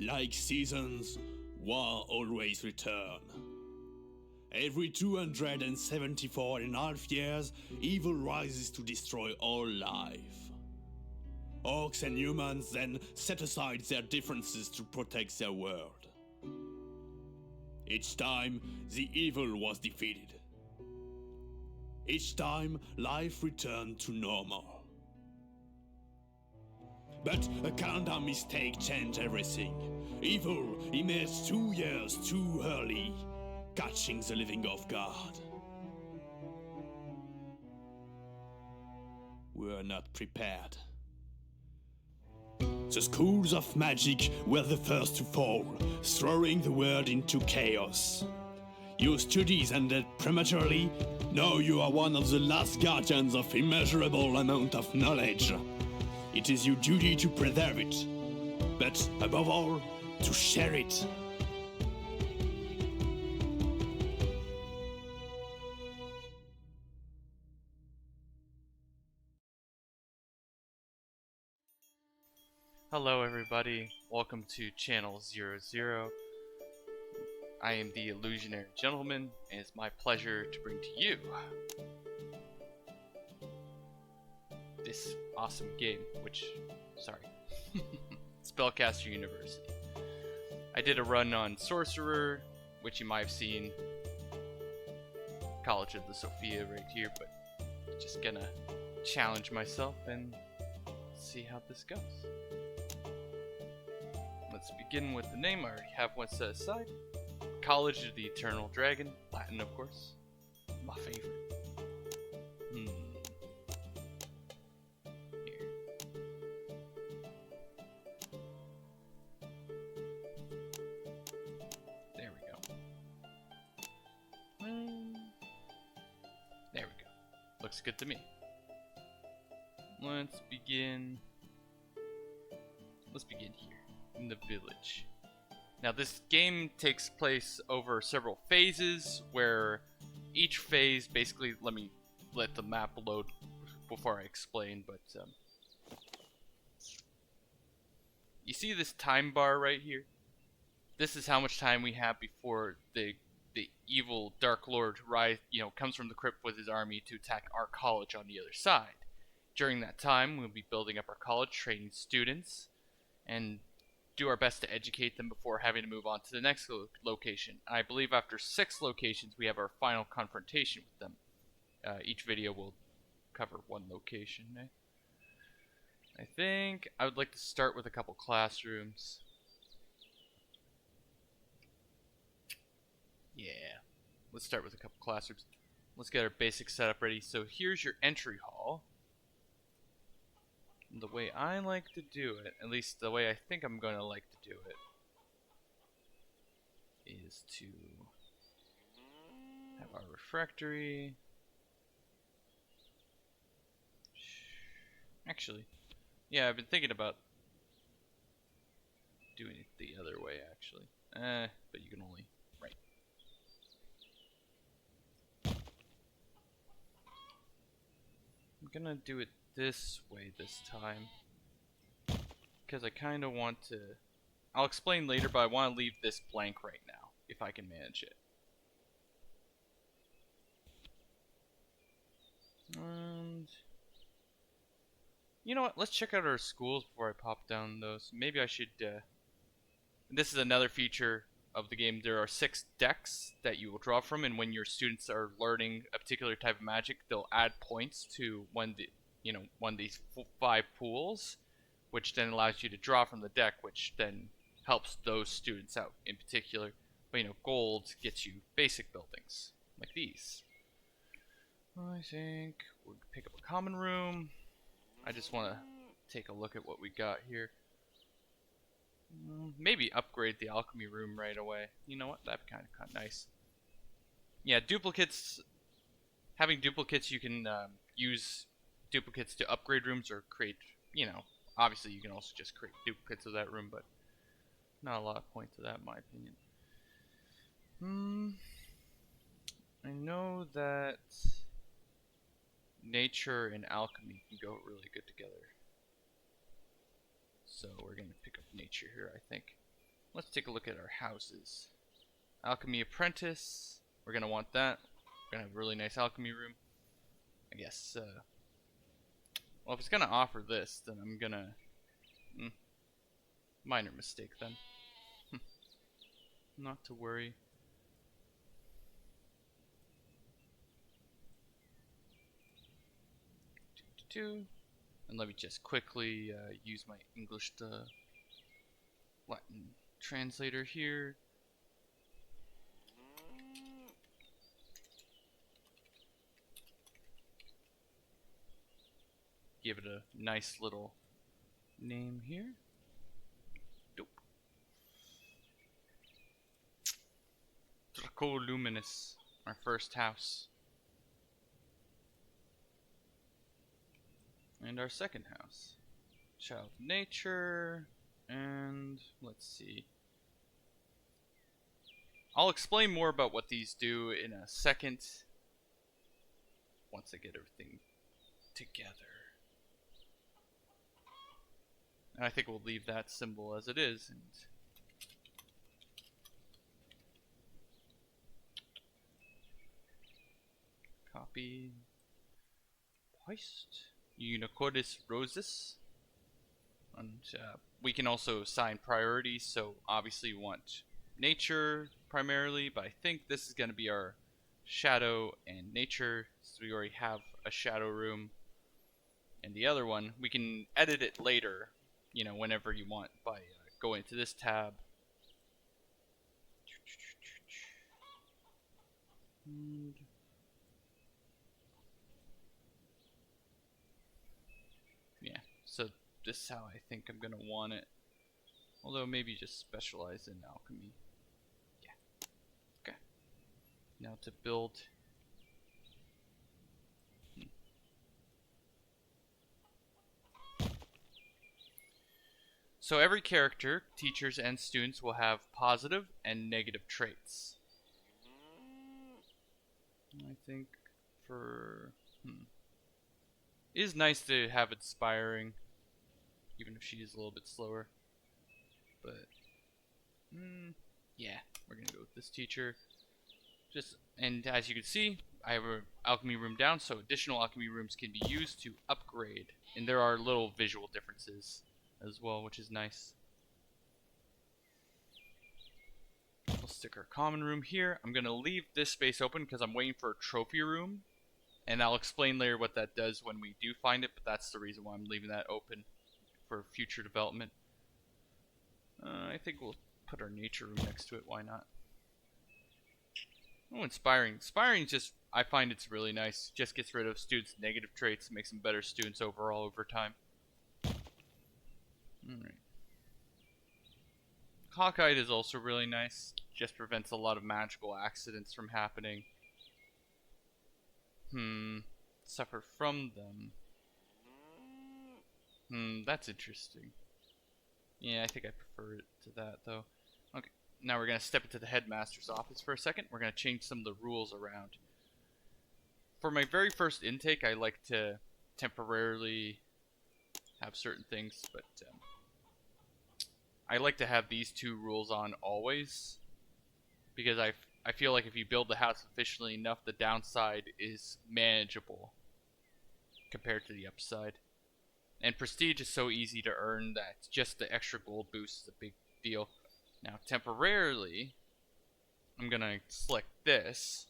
Like seasons, war always return. Every 274.5 years, evil rises to destroy all life. Orcs and humans then set aside their differences to protect their world. Each time, the evil was defeated. Each time, life returned to normal. But a calendar mistake changed everything. Evil emerged 2 years too early, catching the living off guard. We were not prepared. The schools of magic were the first to fall, throwing the world into chaos. Your studies ended prematurely. Now you are one of the last guardians of immeasurable amount of knowledge. It is your duty to preserve it, but above all, to share it. Hello everybody, welcome to Channel 00. I am the Illusionary Gentleman, and it's my pleasure to bring to you this awesome game, Spellcaster University. I did a run on Sorcerer, which you might have seen, College of the Sophia right here, but just gonna challenge myself and see how this goes. Let's begin with the name. I already have one set aside. College of the Eternal Dragon, Latin of course, my favorite. There we go. There we go. Looks good to me. Let's begin here, in the village. Now this game takes place over several phases, where each phase, basically, let me let the map load before I explain, but you see this time bar right here? This is how much time we have before the evil Dark Lord comes from the crypt with his army to attack our college on the other side. During that time, we'll be building up our college, training students, and do our best to educate them before having to move on to the next location. I believe after 6 locations, we have our final confrontation with them. Each video will cover one location. I think I would like to start with a couple classrooms. Yeah, let's start with a couple classrooms. Let's get our basic setup ready. So here's your entry hall. The way I like to do it, at least the way I think I'm going to like to do it, is to have our refractory. Actually, yeah, I've been thinking about doing it the other way, actually. But you can only, right. I'm gonna do it this way this time, because I kind of want to, I'll explain later, but I want to leave this blank right now, if I can manage it. And you know what, let's check out our schools before I pop down those. Maybe I should, this is another feature of the game. There are 6 decks that you will draw from, and when your students are learning a particular type of magic, they'll add points to one of these 5 pools, which then allows you to draw from the deck, which then helps those students out in particular. But gold gets you basic buildings like these. I think we'll pick up a common room. I just want to take a look at what we got here. Maybe upgrade the alchemy room right away. You know what? That'd be kind of nice. Yeah, duplicates. Having duplicates, you can use duplicates to upgrade rooms or create, obviously you can also just create duplicates of that room, but not a lot of point to that in my opinion. I know that nature and alchemy can go really good together. So we're going to pick up nature here, I think. let's take a look at our houses. Alchemy Apprentice. We're going to want that. We're going to have a really nice alchemy room. I guess, well, if it's going to offer this, then I'm going to... minor mistake, then. Not to worry. And let me just quickly use my English to Latin translator here. Give it a nice little name here. Dope. Dracoluminous, our first house. And our second house. Child of Nature. And let's see. I'll explain more about what these do in a second. Once I get everything together. And I think we'll leave that symbol as it is. And copy. Paste. Unicornis Rosis. And we can also assign priorities, so obviously we want nature primarily, but I think this is going to be our shadow and nature, so we already have a shadow room. And the other one, we can edit it later, you know, whenever you want by going to this tab. And yeah, so this is how I think I'm gonna want it. Although maybe just specialize in alchemy. Yeah. Okay. Now to build. So every character, teachers and students, will have positive and negative traits. I think for it is nice to have inspiring, even if she is a little bit slower. But yeah, we're gonna go with this teacher. And as you can see, I have an alchemy room down, so additional alchemy rooms can be used to upgrade. And there are little visual differences as well, which is nice. We'll stick our common room here. I'm gonna leave this space open because I'm waiting for a trophy room. And I'll explain later what that does when we do find it, but that's the reason why I'm leaving that open for future development. I think we'll put our nature room next to it, why not? Oh, inspiring. Inspiring is just, I find it's really nice. Just gets rid of students' negative traits, makes them better students overall over time. Alright. Cockeyed is also really nice. Just prevents a lot of magical accidents from happening. Suffer from them. That's interesting. Yeah, I think I prefer it to that, though. Okay, now we're going to step into the headmaster's office for a second. We're going to change some of the rules around. For my very first intake, I like to temporarily have certain things, but I like to have these two rules on always. Because I feel like if you build the house efficiently enough, the downside is manageable compared to the upside. And prestige is so easy to earn that just the extra gold boost is a big deal. Now, temporarily, I'm going to select this,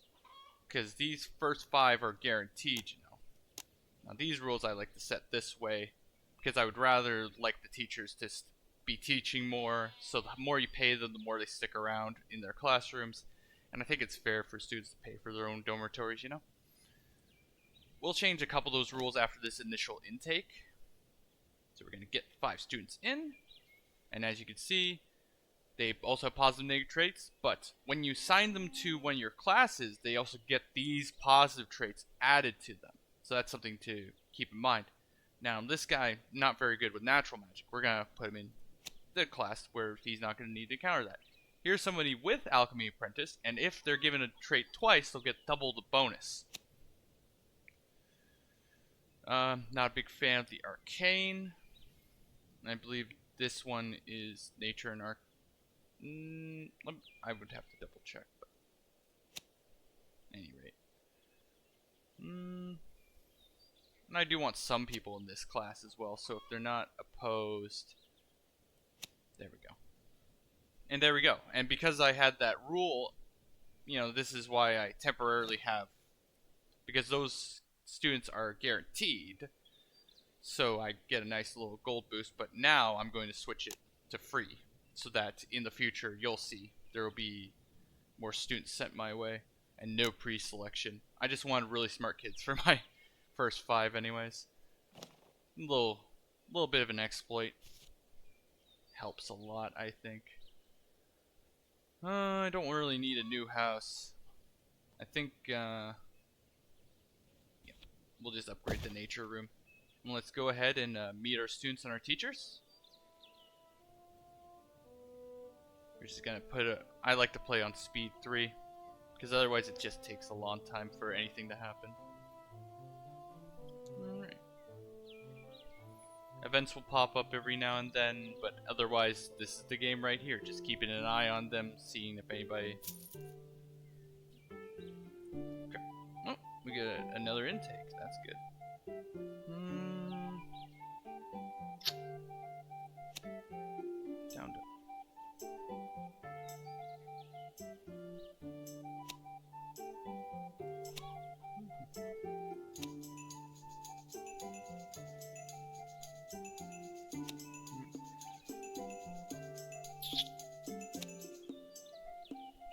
because these first 5 are guaranteed, you know. Now, these rules I like to set this way, because I would rather like the teachers to be teaching more, so the more you pay them, the more they stick around in their classrooms. And I think it's fair for students to pay for their own dormitories, you know. We'll change a couple of those rules after this initial intake. So we're going to get 5 students in, and as you can see, they also have positive and negative traits, but when you assign them to one of your classes, they also get these positive traits added to them. So that's something to keep in mind. Now, this guy, not very good with natural magic. We're going to put him in the class where he's not going to need to counter that. Here's somebody with Alchemy Apprentice, and if they're given a trait twice, they'll get double the bonus. Not a big fan of the Arcane. I believe this one is Nature and I would have to double check, but at any rate. And I do want some people in this class as well, so if they're not opposed, there we go. And there we go. And because I had that rule, you know, this is why I temporarily have, because those students are guaranteed, so I get a nice little gold boost, but now I'm going to switch it to free, so that in the future, you'll see, there will be more students sent my way, and no pre-selection. I just wanted really smart kids for my first 5 anyways. A little bit of an exploit. Helps a lot, I think. I don't really need a new house. I think, yeah, we'll just upgrade the nature room. And let's go ahead and meet our students and our teachers. We're just gonna put I like to play on speed 3, because otherwise it just takes a long time for anything to happen. Alright. Events will pop up every now and then, but otherwise this is the game right here. Just keeping an eye on them, seeing if anybody... Okay. Oh, we get another intake. That's good. Down to...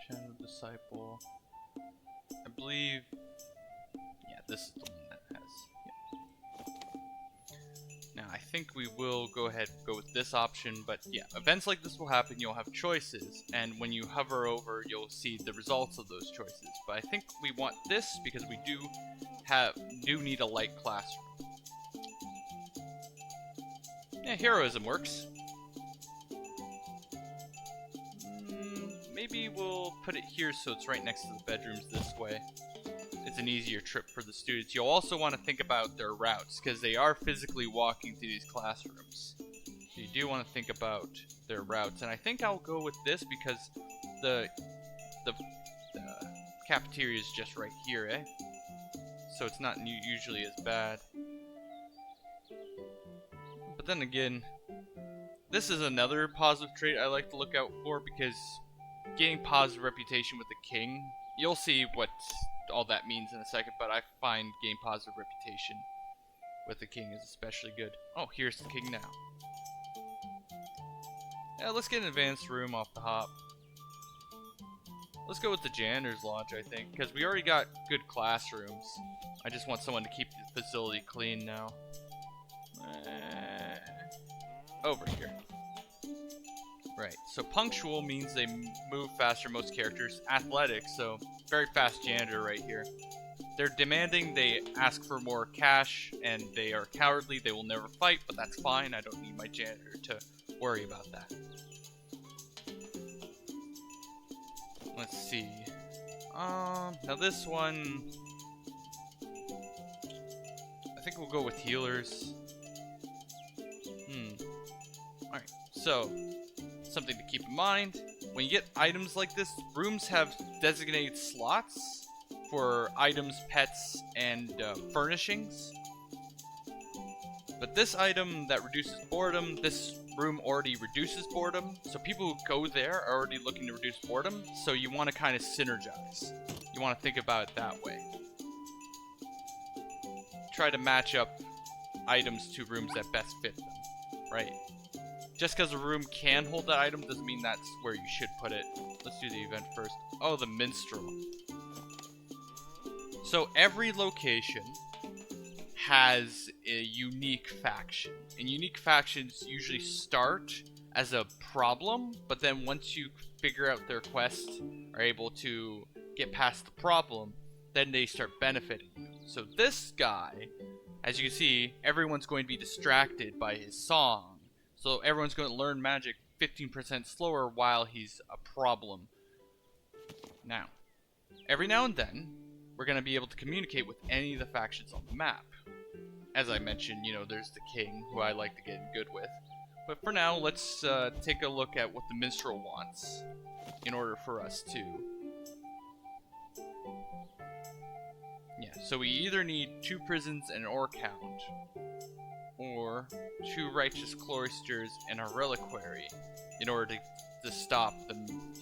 Channel Disciple. I believe... Yeah, this is the one that has... Yeah. Now, I think we will go ahead and go with this option, but yeah, events like this will happen, you'll have choices, and when you hover over, you'll see the results of those choices. But I think we want this because we do need a light classroom. Yeah, heroism works. Maybe we'll put it here so it's right next to the bedrooms this way. It's an easier trip for the students. You'll also want to think about their routes, because they are physically walking through these classrooms. So you do want to think about their routes. And I think I'll go with this because the cafeteria is just right here, eh? So it's not usually as bad. But then again, this is another positive trait I like to look out for, because getting positive reputation with the king, you'll see what all that means in a second, but I find getting positive reputation with the king is especially good. Oh, here's the king now. Yeah, let's get an advanced room off the hop. Let's go with the janitor's lodge, I think, because we already got good classrooms. I just want someone to keep the facility clean now. Over here. Right, so punctual means they move faster, most characters. Athletic, so very fast janitor right here. They're demanding, they ask for more cash, and they are cowardly. They will never fight, but that's fine. I don't need my janitor to worry about that. Let's see. Now this one... I think we'll go with healers. Alright, so... something to keep in mind, when you get items like this, rooms have designated slots for items, pets, and furnishings. But this item that reduces boredom, this room already reduces boredom, so people who go there are already looking to reduce boredom, so you want to kind of synergize. You want to think about it that way. Try to match up items to rooms that best fit them, right? Just because a room can hold that item doesn't mean that's where you should put it. Let's do the event first. Oh, the minstrel. So every location has a unique faction. And unique factions usually start as a problem, but then once you figure out their quest, are able to get past the problem, then they start benefiting you. So this guy, as you can see, everyone's going to be distracted by his song. So everyone's going to learn magic 15% slower while he's a problem. Now, every now and then, we're going to be able to communicate with any of the factions on the map. As I mentioned, you know, there's the king, who I like to get in good with. But for now, let's take a look at what the minstrel wants in order for us to... Yeah, so we either need 2 prisons and an ore count, or 2 righteous cloisters and a reliquary in order to stop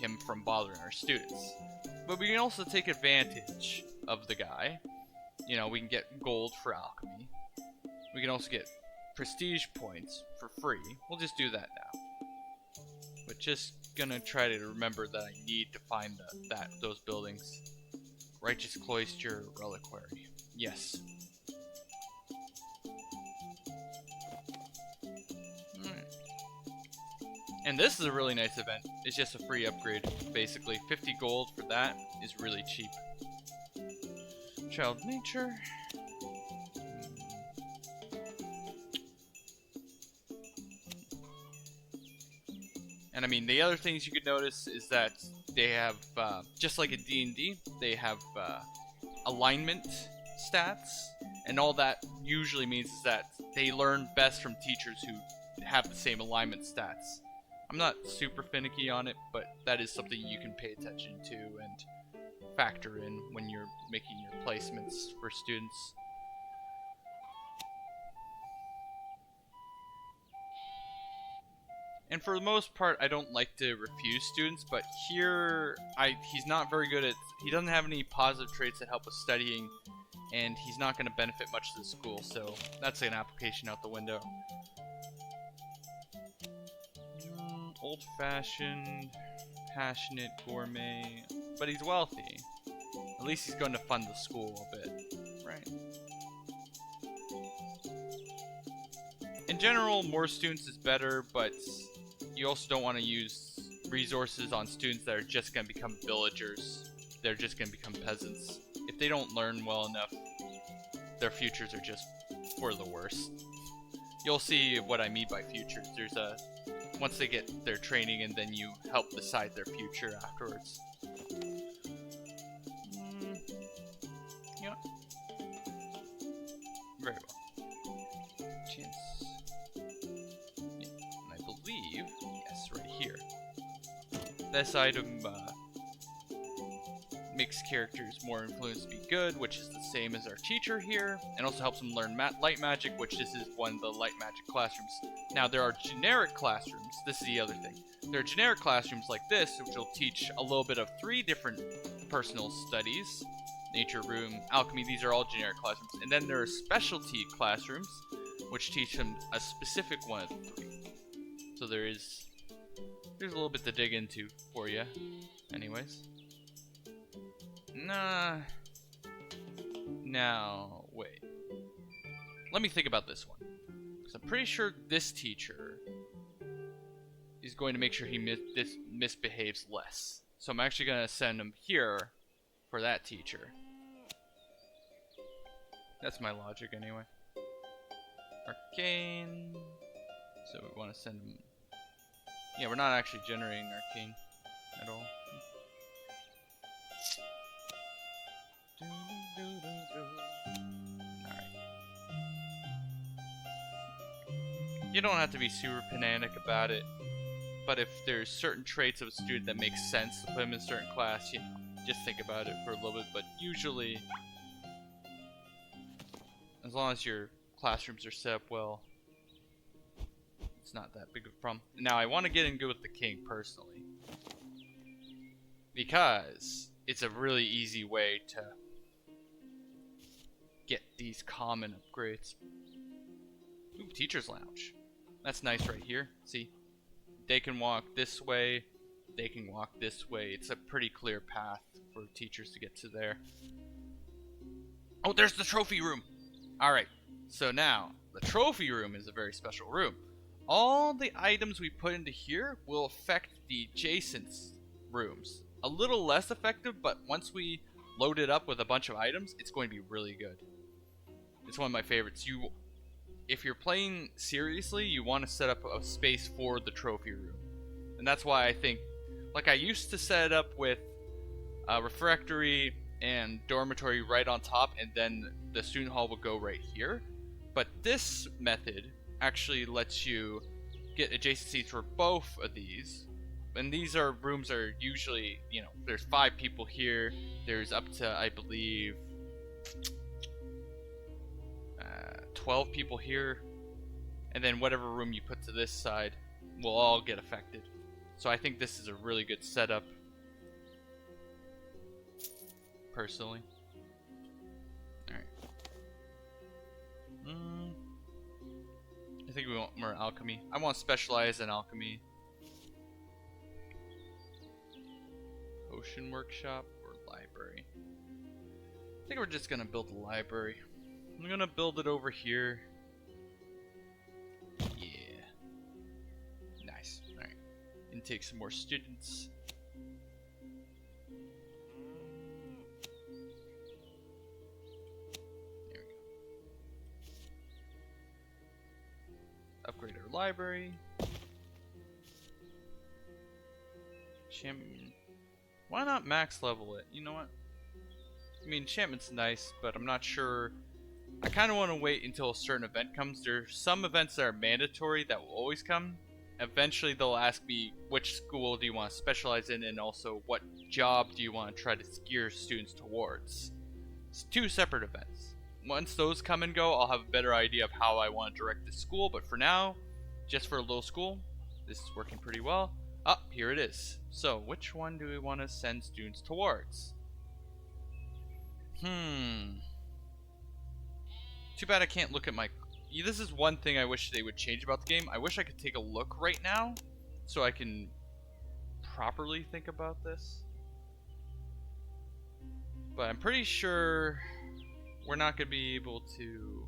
him from bothering our students. But we can also take advantage of the guy. You know, we can get gold for alchemy. We can also get prestige points for free. We'll just do that now. But just gonna try to remember that I need to find those buildings. Righteous Cloister Reliquary. Yes. Alright. And this is a really nice event. It's just a free upgrade, basically. 50 gold for that is really cheap. Child Nature. And I mean, the other things you could notice is that they have, just like in D&D, they have alignment stats, and all that usually means is that they learn best from teachers who have the same alignment stats. I'm not super finicky on it, but that is something you can pay attention to and factor in when you're making your placements for students. And for the most part, I don't like to refuse students, but here, he's not very good at... He doesn't have any positive traits that help with studying, and he's not going to benefit much to the school, so that's an application out the window. Old-fashioned, passionate, gourmet, but he's wealthy. At least he's going to fund the school a bit, right? In general, more students is better, but you also don't want to use resources on students that are just going to become villagers. They're just going to become peasants. If they don't learn well enough, their futures are just for the worst. You'll see what I mean by futures. There's once they get their training, and then you help decide their future afterwards. Yeah. Very well. Chance. Yeah. And I believe, yes, right here. This item makes characters more influenced to be good, which is the same as our teacher here, and also helps them learn light magic, which this is one of the light magic classrooms. Now, there are generic classrooms. This is the other thing. There are generic classrooms like this, which will teach a little bit of 3 different personal studies. Nature room, alchemy, these are all generic classrooms. And then there are specialty classrooms, which teach them a specific one of the 3. So there's a little bit to dig into for you. Anyways. Nah. Now, wait. Let me think about this one. Because I'm pretty sure this teacher is going to make sure he misbehaves less. So I'm actually going to send him here for that teacher. That's my logic anyway. Arcane. So we want to send him... Yeah, we're not actually generating arcane at all. Alright. You don't have to be super pedantic about it, but if there's certain traits of a student that makes sense to put him in a certain class, you know, just think about it for a little bit. But usually, as long as your classrooms are set up well, it's not that big of a problem. Now, I want to get in good with the king personally, because it's a really easy way to get these common upgrades. Ooh, teacher's lounge. That's nice right here. See? They can walk this way. They can walk this way. It's a pretty clear path for teachers to get to there. Oh, there's the trophy room. Alright. So now, the trophy room is a very special room. All the items we put into here will affect the adjacent rooms. A little less effective, but once we load it up with a bunch of items, it's going to be really good. It's one of my favorites. If you're playing seriously, you want to set up a space for the trophy room. And that's why I think, like I used to set it up with refractory and dormitory right on top, and then the student hall would go right here. But this method actually lets you get adjacencies for both of these. And these are rooms are usually, you know, there's 5 people here. There's up to, I believe, 12 people here. And then whatever room you put to this side will all get affected. So I think this is a really good setup, personally. Alright. I think we want more alchemy. I want to specialize in alchemy. Potion workshop or library? I think we're just gonna build a library. I'm gonna build it over here. Yeah. Nice. Alright. Intake some more students. There we go. Upgrade our library. Champion. Why not max level it? You know what? I mean, enchantment's nice, but I'm not sure. I kind of want to wait until a certain event comes. There's some events that are mandatory that will always come. Eventually, they'll ask me which school do you want to specialize in, and also what job do you want to try to steer students towards. It's 2 separate events. Once those come and go, I'll have a better idea of how I want to direct the school. But for now, just for a little school, this is working pretty well. Ah, here it is. So, which one do we want to send students towards? Too bad I can't look at my... This is one thing I wish they would change about the game. I wish I could take a look right now, so I can properly think about this. But I'm pretty sure we're not going to be able to...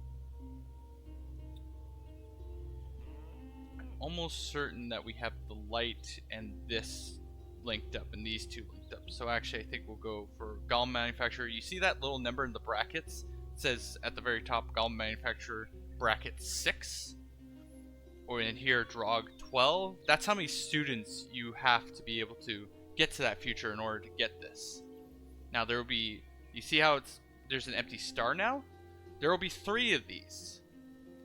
almost certain that we have the light and this linked up and these 2 linked up. So actually I think we'll go for golem manufacturer. You see that little number in the brackets? It says at the very top golem manufacturer bracket 6. Or in here Drog 12. That's how many students you have to be able to get to that future in order to get this. Now there will be, you see how there's an empty star now? There will be 3 of these.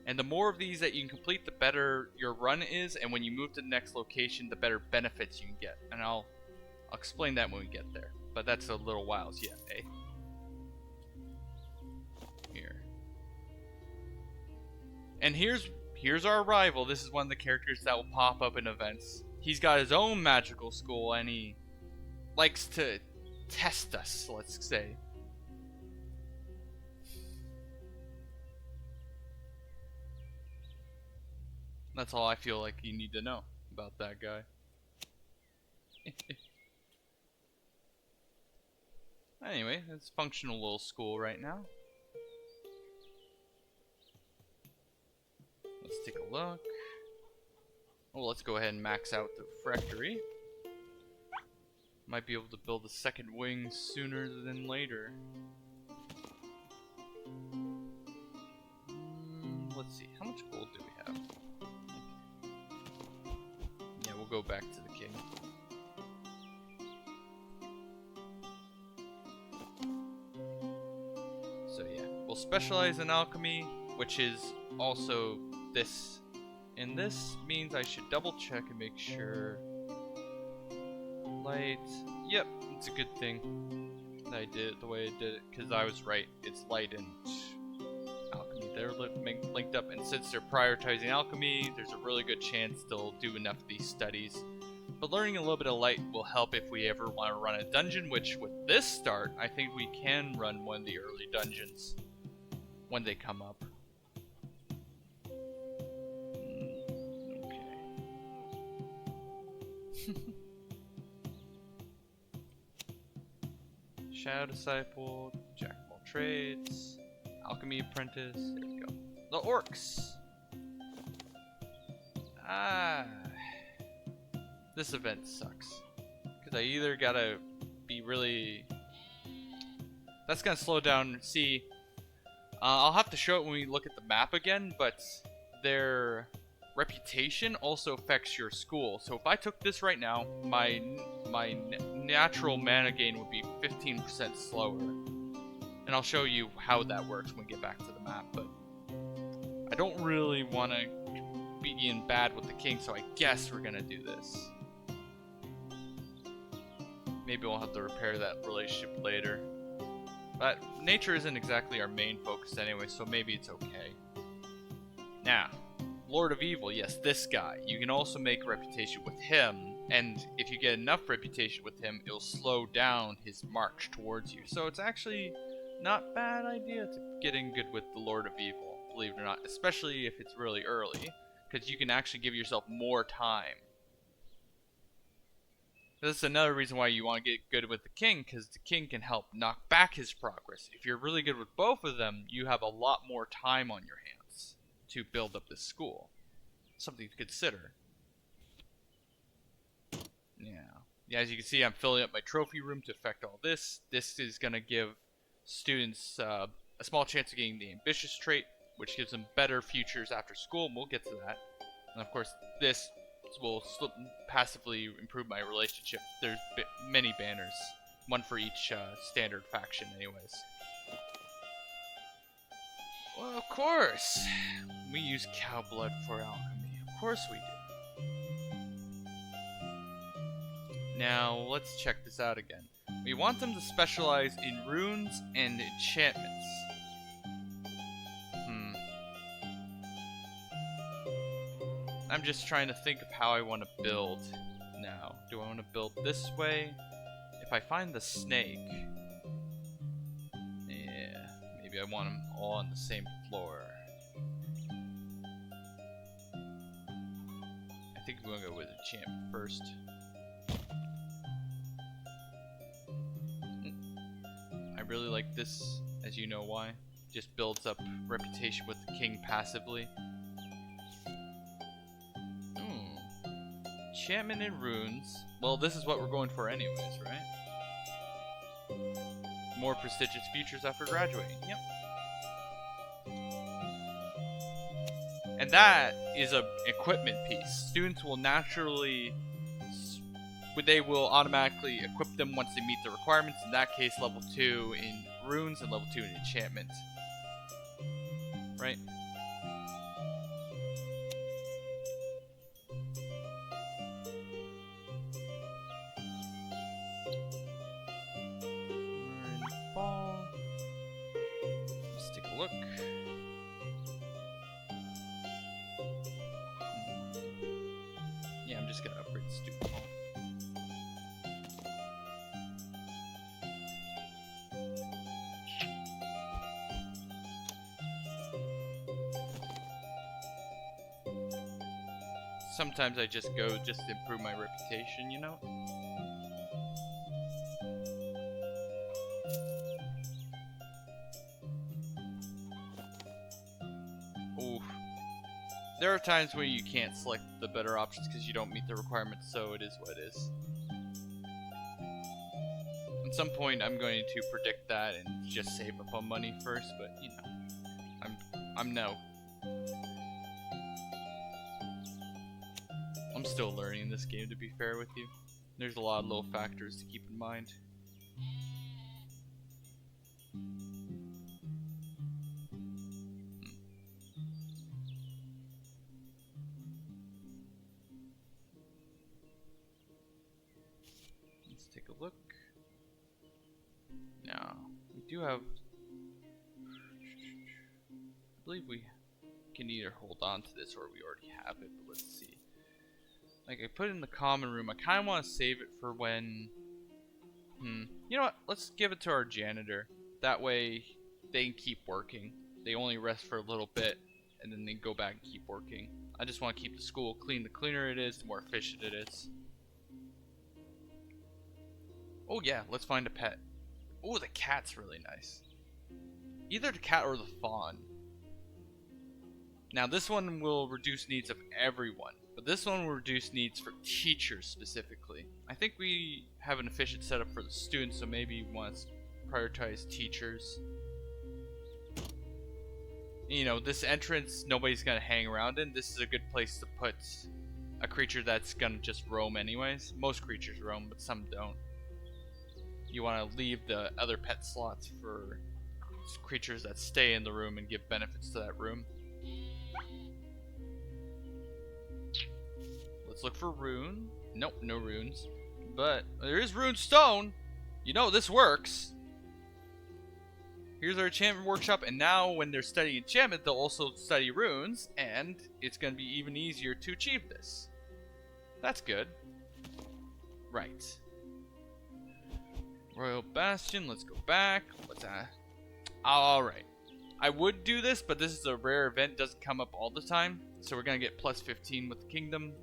And the more of these that you can complete, the better your run is, and when you move to the next location, the better benefits you can get. And I'll explain that when we get there. But that's a little whiles yet, eh? Here. And here's our rival. This is one of the characters that will pop up in events. He's got his own magical school, and he likes to test us, let's say. That's all I feel like you need to know about that guy. Anyway, it's a functional little school right now. Let's take a look. Oh, let's go ahead and max out the refractory. Might be able to build a second wing sooner than later. Let's see, how much gold do we have? Yeah, we'll go back to the king. So yeah, we'll specialize in alchemy, which is also this. And this means I should double check and make sure. Light. Yep, it's a good thing that I did it the way I did it, because I was right. It's light and alchemy. They're linked up, and since they're prioritizing alchemy, there's a really good chance they'll do enough of these studies. But learning a little bit of light will help if we ever want to run a dungeon, which with this start, I think we can run one of the early dungeons when they come up. Okay. Shadow Disciple, Jack of all trades, Alchemy Apprentice, there we go. The orcs! This event sucks. Because I either gotta be really... That's gonna slow down, see... I'll have to show it when we look at the map again, but their reputation also affects your school. So if I took this right now, my natural mana gain would be 15% slower. And I'll show you how that works when we get back to the map, but I don't really want to being bad with the king, so I guess we're gonna do this. Maybe we'll have to repair that relationship later. But nature isn't exactly our main focus anyway, so maybe it's okay. Now, Lord of Evil, yes, this guy. You can also make reputation with him, and if you get enough reputation with him, it'll slow down his march towards you. So it's actually not a bad idea to get in good with the Lord of Evil, believe it or not, especially if it's really early, because you can actually give yourself more time. This is another reason why you want to get good with the king, because the king can help knock back his progress. If you're really good with both of them, you have a lot more time on your hands to build up this school. Something to consider. Yeah, as you can see, I'm filling up my trophy room to affect all this. This is going to give students a small chance of getting the ambitious trait, which gives them better futures after school, and we'll get to that. And of course, this will passively improve my relationship. There's many banners, one for each standard faction anyways. Well, of course, we use cow blood for alchemy. Of course we do. Now, let's check this out again. We want them to specialize in runes and enchantments. I'm just trying to think of how I want to build now. Do I want to build this way? If I find the snake... Yeah, maybe I want them all on the same floor. I think we're going to go with enchantment first. I really like this, as you know why. Just builds up reputation with the king passively. Enchantment and runes. Well, this is what we're going for anyways, right? More prestigious futures after graduating. Yep. And that is a equipment piece. Students will naturally... They will automatically equip them once they meet the requirements. In that case, level 2 in runes and level 2 in enchantment. Right? Sometimes I just go just to improve my reputation, you know? Oof. There are times where you can't select the better options because you don't meet the requirements, so it is what it is. At some point I'm going to predict that and just save up on money first, but you know, I'm no. I'm still learning this game, to be fair with you. There's a lot of little factors to keep in mind. Let's take a look. Now, we do have... I believe we can either hold on to this or we already have it, but let's see. Like, I put it in the common room. I kind of want to save it for when... You know what? Let's give it to our janitor. That way, they can keep working. They only rest for a little bit, and then they go back and keep working. I just want to keep the school clean. The cleaner it is, the more efficient it is. Oh yeah, let's find a pet. Oh, the cat's really nice. Either the cat or the fawn. Now, this one will reduce needs of everyone. But this one will reduce needs for teachers specifically. I think we have an efficient setup for the students, so maybe we want to prioritize teachers. You know, this entrance, nobody's going to hang around in. This is a good place to put a creature that's going to just roam anyways. Most creatures roam, but some don't. You want to leave the other pet slots for creatures that stay in the room and give benefits to that room. Let's look for rune. Nope, no runes. But there is rune stone. You know this works. Here's our enchantment workshop, and now when they're studying enchantment, they'll also study runes, and it's going to be even easier to achieve this. That's good. Right. Royal Bastion, let's go back. What's that? Alright. I would do this, but this is a rare event, doesn't come up all the time. So we're going to get plus 15 with the kingdom.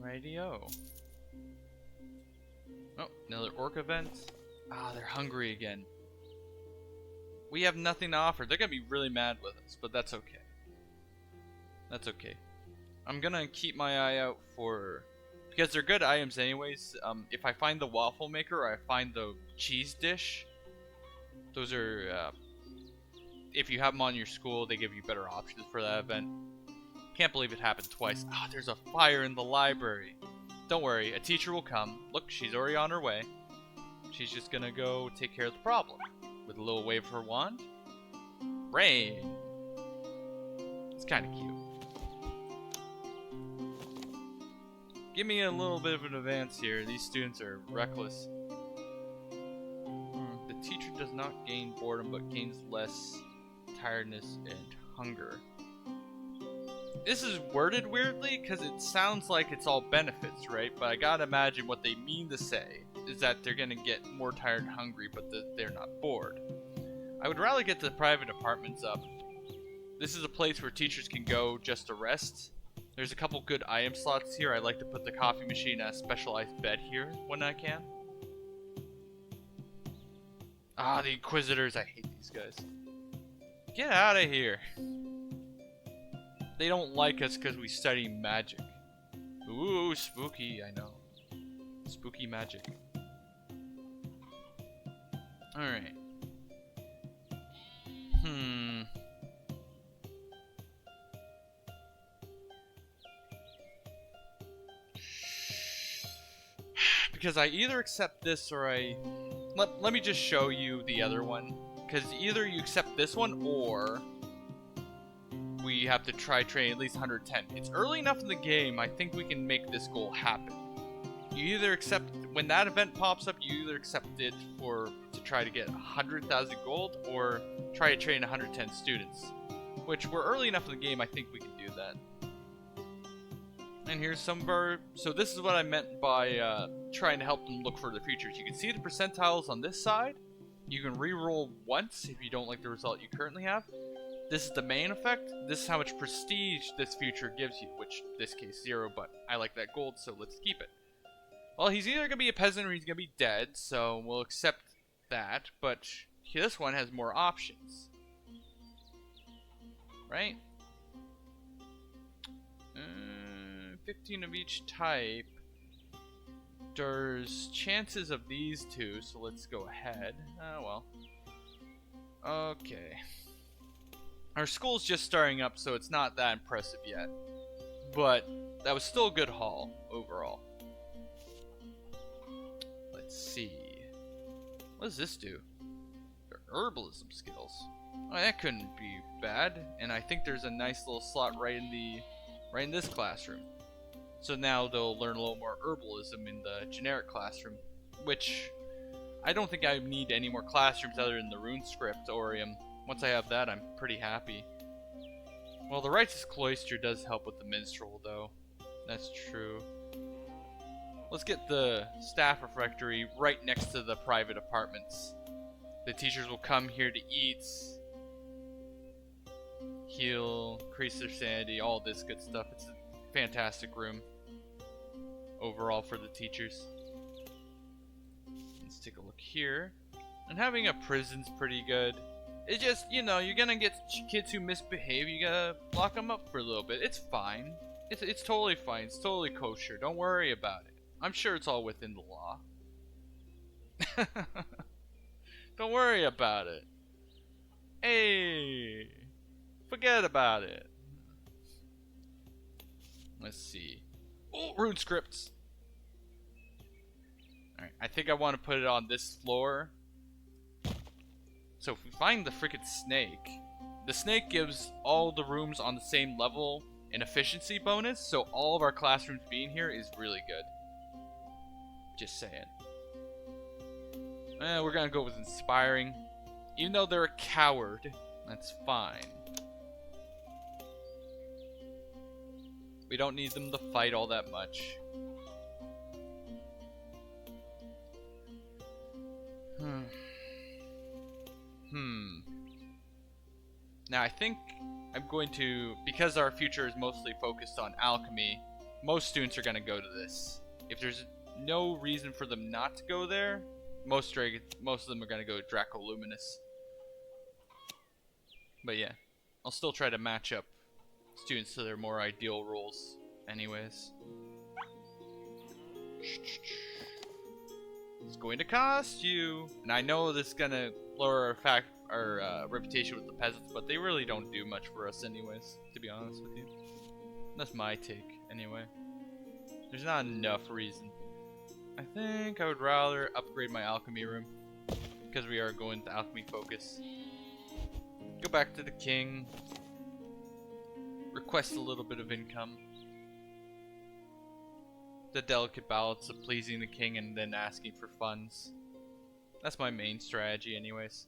Radio. Oh, another orc event. Ah, they're hungry again. We have nothing to offer. They're going to be really mad with us, but that's okay. That's okay. I'm going to keep my eye out for... Because they're good items anyways. If I find the waffle maker or I find the cheese dish, those are... if you have them on your school, they give you better options for that event. Can't believe it happened twice. Ah, there's a fire in the library. Don't worry, a teacher will come. Look, she's already on her way. She's just gonna go take care of the problem. With a little wave of her wand. Rain. It's kinda cute. Give me a little bit of an advance here. These students are reckless. The teacher does not gain boredom, but gains less tiredness and hunger. This is worded weirdly because it sounds like it's all benefits, right? But I gotta imagine what they mean to say is that they're gonna get more tired and hungry, but that they're not bored. I would rather get the private apartments up. This is a place where teachers can go just to rest. There's a couple good item slots here. I like to put the coffee machine and a specialized bed here when I can. Ah, the Inquisitors. I hate these guys. Get out of here. They don't like us because we study magic. Ooh, spooky, I know. Spooky magic. Alright. Because I either accept this or let me just show you the other one. Because either you accept this one or we have to try training at least 110. It's early enough in the game, I think we can make this goal happen. You either accept, when that event pops up, you either accept it to try to get 100,000 gold, or try to train 110 students. Which, we're early enough in the game, I think we can do that. And here's some of our, so this is what I meant by trying to help them look for the features. You can see the percentiles on this side. You can re-roll once if you don't like the result you currently have. This is the main effect. This is how much prestige this future gives you, which in this case 0, but I like that gold, so let's keep it. Well, he's either going to be a peasant or he's going to be dead, so we'll accept that, but this one has more options. Right? 15 of each type. There's chances of these two, so let's go ahead. Oh, well. Okay. Our school's just starting up, so it's not that impressive yet. But that was still a good haul overall. Let's see. What does this do? Their herbalism skills. Oh, that couldn't be bad. And I think there's a nice little slot right in this classroom. So now they'll learn a little more herbalism in the generic classroom, which I don't think I need any more classrooms other than the rune script Orium. Once I have that, I'm pretty happy. Well, the Righteous Cloister does help with the Minstrel, though. That's true. Let's get the Staff Refectory right next to the private apartments. The teachers will come here to eat, heal, increase their sanity, all this good stuff. It's a fantastic room overall for the teachers. Let's take a look here. And having a prison's pretty good. It's just, you know, you're gonna get kids who misbehave, you gotta lock them up for a little bit. It's fine. It's totally fine. It's totally kosher. Don't worry about it. I'm sure it's all within the law. Don't worry about it. Hey, forget about it. Let's see. Oh, rune scripts. Alright, I think I want to put it on this floor. So if we find the frickin' snake, the snake gives all the rooms on the same level an efficiency bonus, so all of our classrooms being here is really good. Just saying. We're gonna go with inspiring. Even though they're a coward, that's fine. We don't need them to fight all that much. Now I think I'm going to, because our future is mostly focused on alchemy, most students are going to go to this. If there's no reason for them not to go there, most of them are going to go Draco Luminous. But yeah, I'll still try to match up students to their more ideal roles anyways. It's going to cost you, and I know this is going to lower our reputation with the peasants, but they really don't do much for us anyways, to be honest with you. That's my take, anyway. There's not enough reason. I think I would rather upgrade my alchemy room, because we are going to alchemy focus. Go back to the king. Request a little bit of income. The delicate balance of pleasing the king and then asking for funds. That's my main strategy anyways.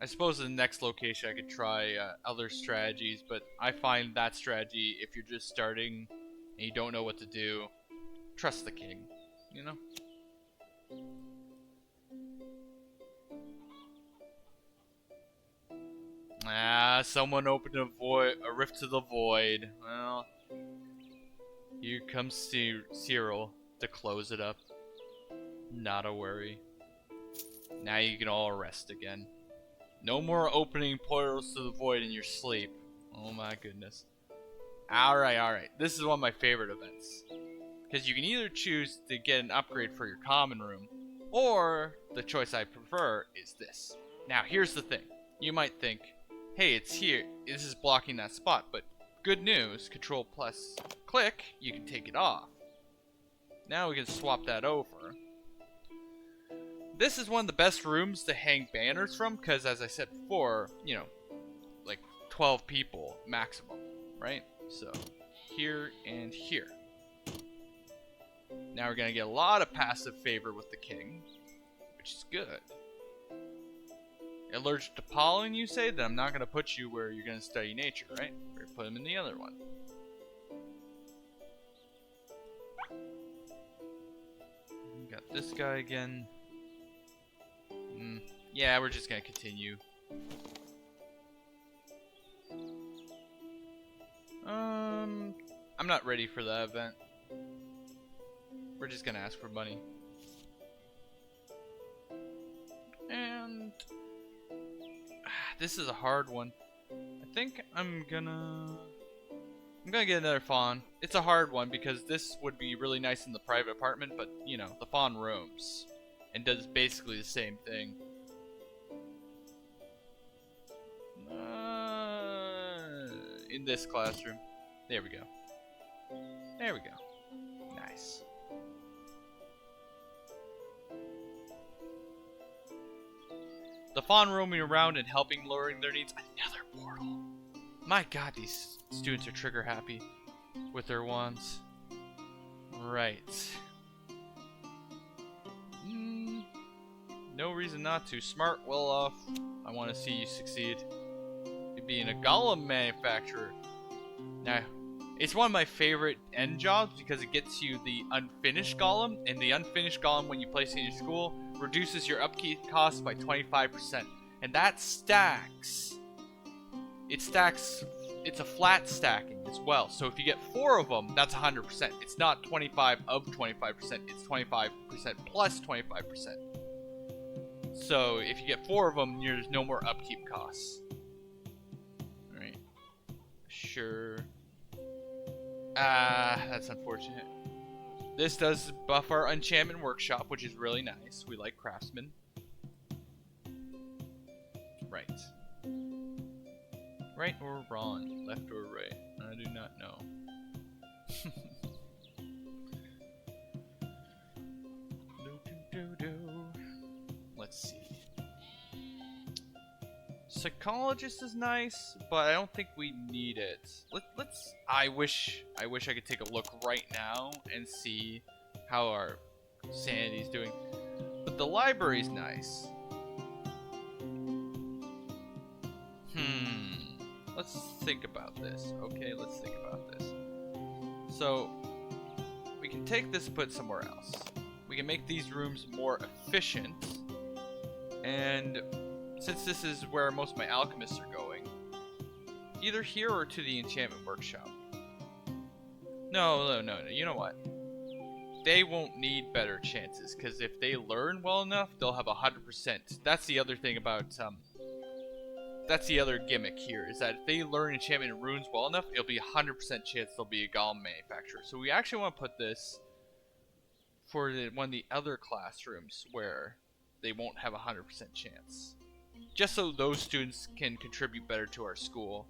I suppose in the next location I could try other strategies, but I find that strategy, if you're just starting and you don't know what to do, trust the king, you know? Someone opened a rift to the void. Well, here comes Cyril to close it up. Not a worry. Now you can all rest again. No more opening portals to the void in your sleep. Oh my goodness. Alright. This is one of my favorite events. Because you can either choose to get an upgrade for your common room, or the choice I prefer is this. Now here's the thing. You might think, hey, it's here. This is blocking that spot, but good news. Control plus click, you can take it off. Now we can swap that over. This is one of the best rooms to hang banners from, because as I said before, you know, like 12 people maximum, right? So here and here. Now we're gonna get a lot of passive favor with the king, which is good. Allergic to pollen, you say? Then I'm not gonna put you where you're gonna study nature, right? We're gonna put him in the other one. We got this guy again. Yeah, we're just gonna continue. I'm not ready for that event. We're just gonna ask for money. And this is a hard one. I think I'm gonna get another fawn. It's a hard one because this would be really nice in the private apartment, but you know, the fawn roams and does basically the same thing. In this classroom. There we go. There we go. Nice. The fawn roaming around and helping lowering their needs. Another portal. My god, these students are trigger happy with their wands. Right. No reason not to. Smart, well off. I want to see you succeed. You're being a golem manufacturer. Now, it's one of my favorite end jobs because it gets you the unfinished golem, and the unfinished golem, when you place it in your school, reduces your upkeep costs by 25%. And that stacks. It stacks. It's a flat stacking as well. So if you get 4 of them, that's 100%. It's not 25 of 25%. It's 25% plus 25%. So if you get 4 of them, there's no more upkeep costs. Alright. Sure. That's unfortunate. This does buff our enchantment workshop, which is really nice. We like craftsmen. Right. Right or wrong? Left or right? I do not know. let's see. Psychologist is nice, but I don't think we need it. Let's. I wish I could take a look right now and see how our sanity's doing. But the library's nice. Let's think about this. Okay, let's think about this. So we can take this and put it somewhere else. We can make these rooms more efficient, and since this is where most of my alchemists are going, either here or to the enchantment workshop. No. You know what? They won't need better chances, because if they learn well enough, they'll have 100%. That's the other thing about, that's the other gimmick here, is that if they learn enchantment and runes well enough, it'll be 100% chance they'll be a golem manufacturer. So we actually want to put this for one of the other classrooms where they won't have 100% chance. Just so those students can contribute better to our school.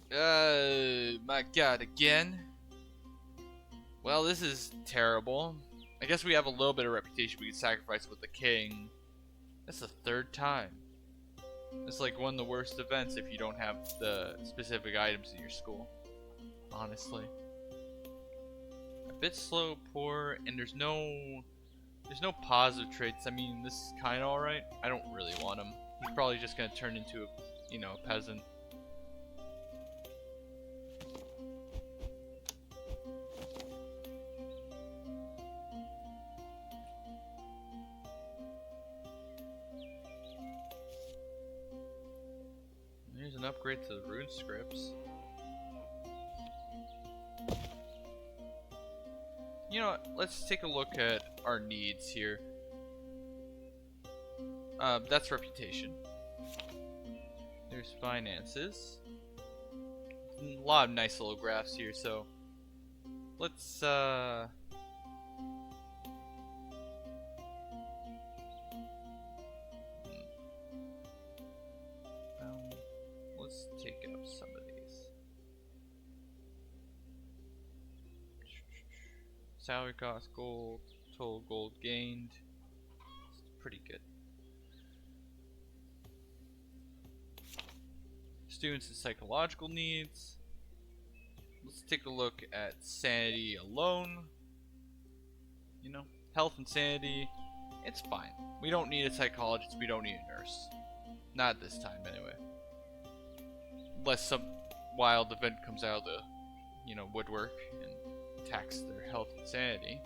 My god, again? Well, this is terrible. I guess we have a little bit of reputation we can sacrifice with the king. That's the third time. It's like one of the worst events if you don't have the specific items in your school. Honestly. A bit slow, poor, and there's no positive traits. I mean, this is kind of alright. I don't really want him. He's probably just going to turn into a peasant. Here's an upgrade to the rune scripts. You know what? Let's take a look at our needs here. That's reputation. There's finances. A lot of nice little graphs here, so let's let's take up some of these. Salary cost, gold, total gold gained. It's pretty good. Students and psychological needs. Let's take a look at sanity alone. Health and sanity. It's fine. We don't need a psychologist, we don't need a nurse. Not this time, anyway. Unless some wild event comes out of the, woodwork and attacks their health and sanity.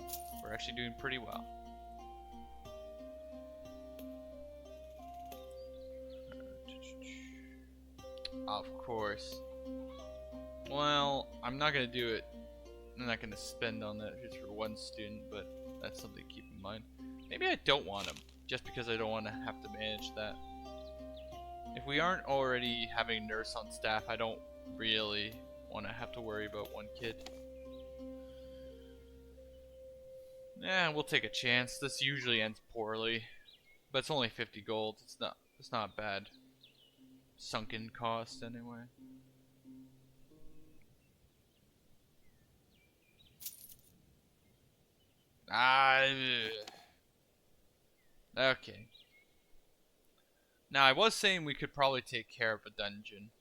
We're actually doing pretty well. Of course. Well, I'm not gonna do it. I'm not gonna spend on that just for one student, but that's something to keep in mind. Maybe I don't want him, just because I don't want to have to manage that. If we aren't already having a nurse on staff, I don't really want to have to worry about one kid. Yeah, we'll take a chance. This usually ends poorly, but it's only 50 gold. It's not bad. Sunken cost anyway. Okay. Now I was saying we could probably take care of a dungeon.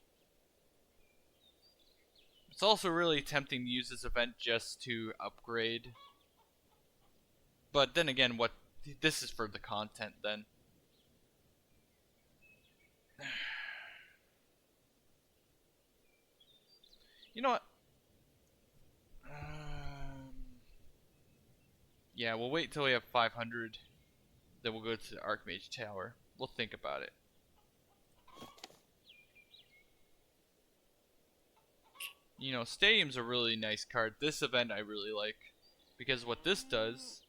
It's also really tempting to use this event just to upgrade. But then again, this is for the content then. You know what? Yeah, we'll wait until we have 500. Then we'll go to the Archmage Tower. We'll think about it. Stadium's a really nice card. This event I really like. Because what this does,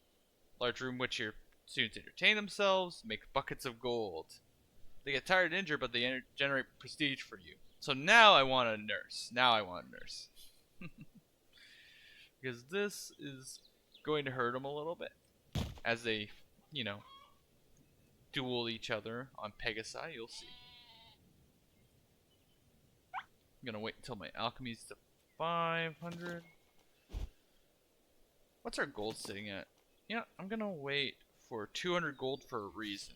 large room which your students entertain themselves, make buckets of gold. They get tired and injured, but they generate prestige for you. So now I want a nurse. Because this is going to hurt them a little bit. As they, duel each other on Pegasi, you'll see. I'm gonna wait until my alchemy's to 500. What's our gold sitting at? Yeah, I'm gonna wait for 200 gold for a reason.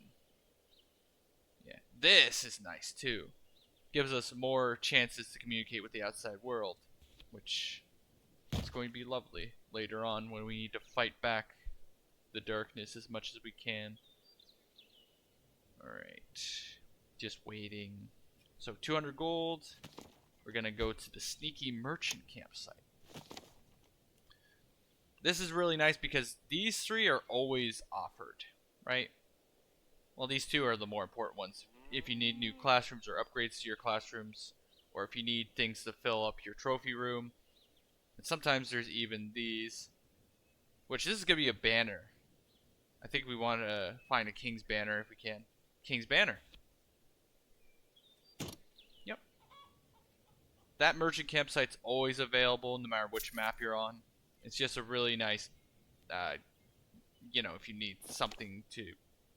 Yeah, this is nice too. Gives us more chances to communicate with the outside world, which is going to be lovely later on when we need to fight back the darkness as much as we can. Alright, just waiting. So 200 gold. We're gonna go to the sneaky merchant campsite. This is really nice because these three are always offered, right? Well, these two are the more important ones. If you need new classrooms or upgrades to your classrooms, or if you need things to fill up your trophy room. And sometimes there's even these, which this is going to be a banner. I think we want to find a king's banner if we can. King's banner. Yep. That merchant campsite's always available no matter which map you're on. It's just a really nice, you know, if you need something to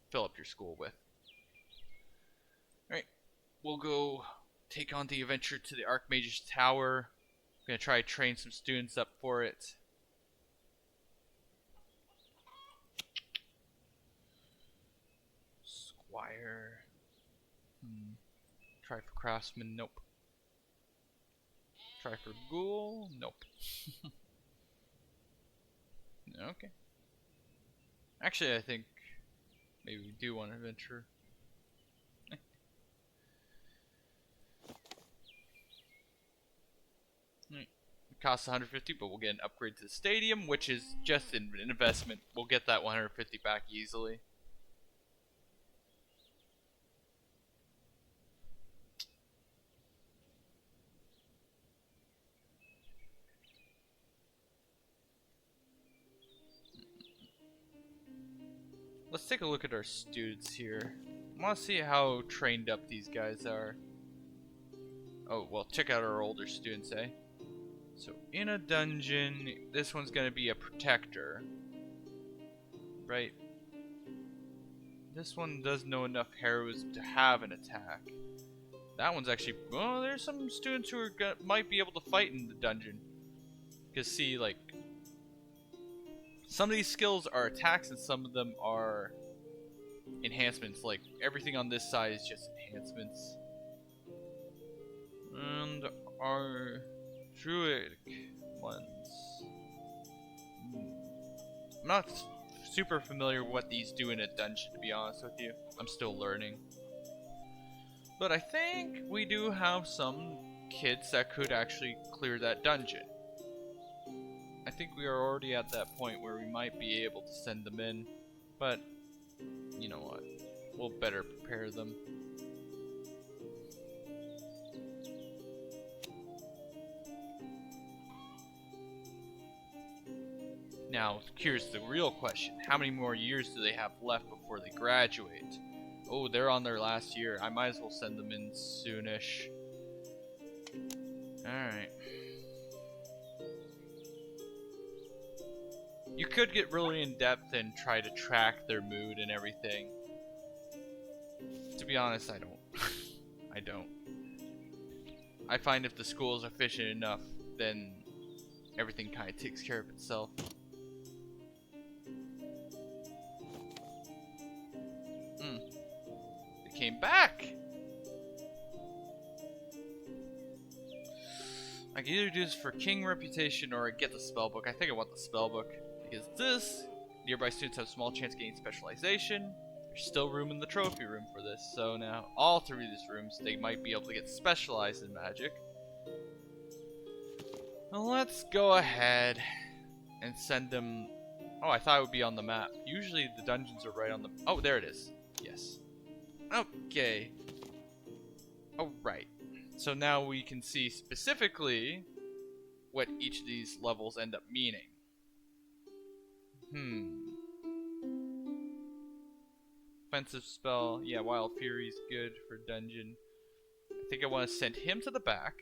fill up your school with. Alright, we'll go take on the adventure to the Archmage's Tower. I'm going to try to train some students up for it. Squire. Try for Craftsman, nope. Try for Ghoul, nope. Okay. Actually, I think maybe we do want an adventure. It costs 150, but we'll get an upgrade to the stadium, which is just an investment. We'll get that 150 back easily. Let's take a look at our students here. I want to see how trained up these guys are. Oh, well, check out our older students, eh? So, in a dungeon, this one's going to be a protector. Right? This one does know enough heroism to have an attack. That one's actually... well, there's some students who are might be able to fight in the dungeon. Because, see, like... some of these skills are attacks and some of them are enhancements. Like, everything on this side is just enhancements. And our druidic ones. I'm not super familiar with what these do in a dungeon, to be honest with you. I'm still learning. But I think we do have some kids that could actually clear that dungeon. I think we are already at that point where we might be able to send them in, but you know what, we'll better prepare them. Now, here's the real question. How many more years do they have left before they graduate? Oh, they're on their last year. I might as well send them in soonish. Alright. You could get really in depth and try to track their mood and everything. To be honest, I don't. I don't. I find if the school is efficient enough, then everything kind of takes care of itself. They came back! I can either do this for king reputation or get the spellbook. I think I want the spellbook. Because this, nearby students have a small chance of getting specialization. There's still room in the trophy room for this. So now, all three of these rooms, they might be able to get specialized in magic. Well, let's go ahead and send them... oh, I thought it would be on the map. Usually the dungeons are right on the... oh, there it is. Yes. Okay. Alright. So now we can see specifically what each of these levels end up meaning. Offensive spell. Yeah, Wild Fury's good for dungeon. I think I want to send him to the back.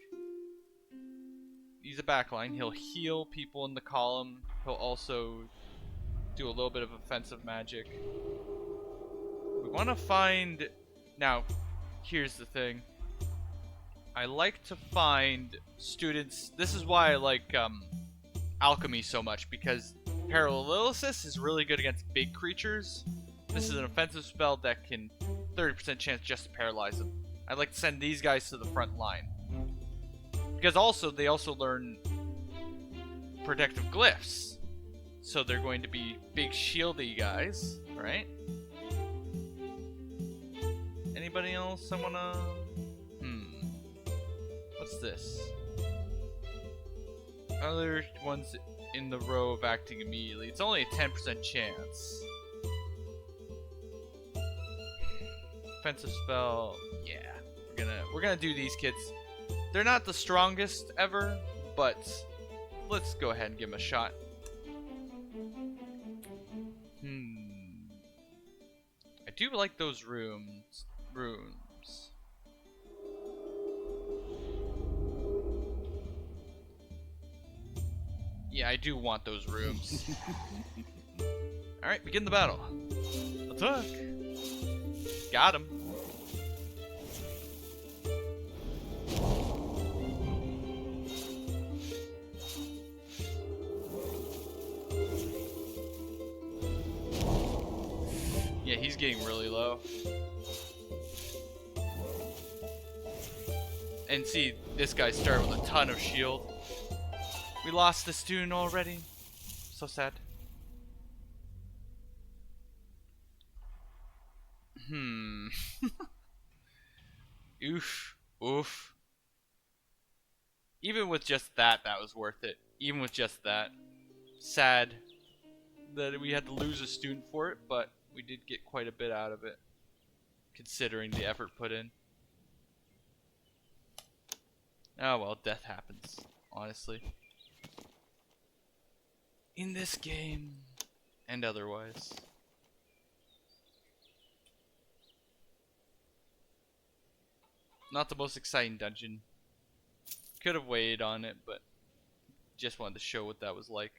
He's a backline. He'll heal people in the column. He'll also do a little bit of offensive magic. We want to find... now, here's the thing. I like to find students... this is why I like alchemy so much, because Paralysis is really good against big creatures. This is an offensive spell that can 30% chance just to paralyze them. I'd like to send these guys to the front line. Because they also learn protective glyphs. So they're going to be big shieldy guys, right? Anybody else I wanna... What's this? Other ones in the row of acting immediately. It's only a 10% chance. Offensive spell, yeah. We're gonna do these kids. They're not the strongest ever, but let's go ahead and give them a shot. I do like those rooms. Yeah, I do want those rooms. Alright, begin the battle. Attack! Got him. Yeah, he's getting really low. And see, this guy started with a ton of shield. We lost the student already. So sad. Oof. Even with just that was worth it. Even with just that. Sad that we had to lose a student for it, but we did get quite a bit out of it, considering the effort put in. Oh well, death happens, honestly. In this game, and otherwise. Not the most exciting dungeon. Could have waited on it, but just wanted to show what that was like.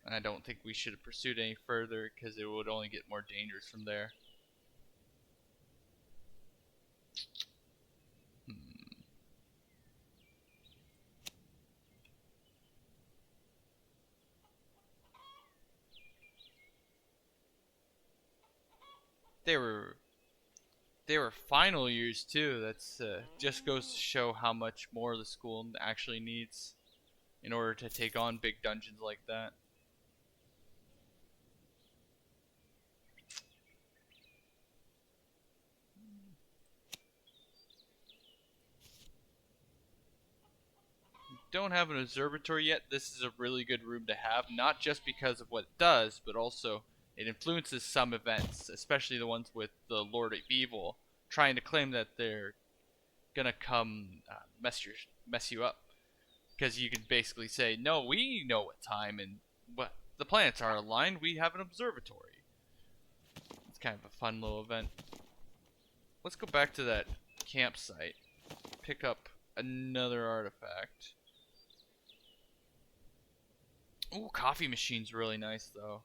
And I don't think we should have pursued any further, because it would only get more dangerous from there. They were final years too. That's just goes to show how much more the school actually needs in order to take on big dungeons like that. Don't have an observatory yet. This is a really good room to have, not just because of what it does, but also it influences some events, especially the ones with the Lord of Evil trying to claim that they're gonna come mess you up. Because you can basically say, no, we know what time and what the planets are aligned. We have an observatory. It's kind of a fun little event. Let's go back to that campsite. Pick up another artifact. Ooh, coffee machine's really nice though.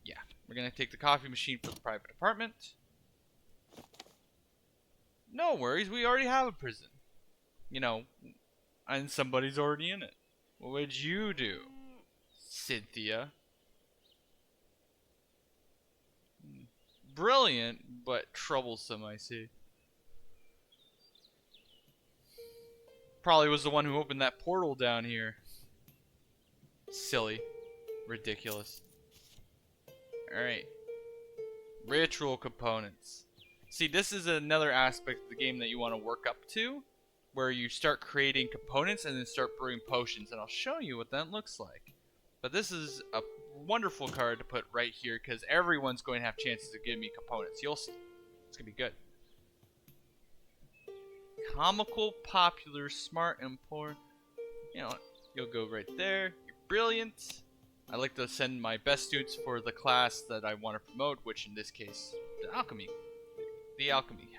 Yeah, we're gonna take the coffee machine for the private apartment. No worries, we already have a prison. You know, and somebody's already in it. What would you do, Cynthia? Brilliant, but troublesome, I see. Probably was the one who opened that portal down here. Silly. Ridiculous. Alright. Ritual components. See, this is another aspect of the game that you want to work up to, where you start creating components and then start brewing potions, and I'll show you what that looks like. But this is a wonderful card to put right here, because everyone's going to have chances to give me components. You'll see. It's going to be good. Comical, popular, smart, important. You know, you'll go right there. You're brilliant. I like to send my best students for the class that I want to promote, which in this case, the alchemy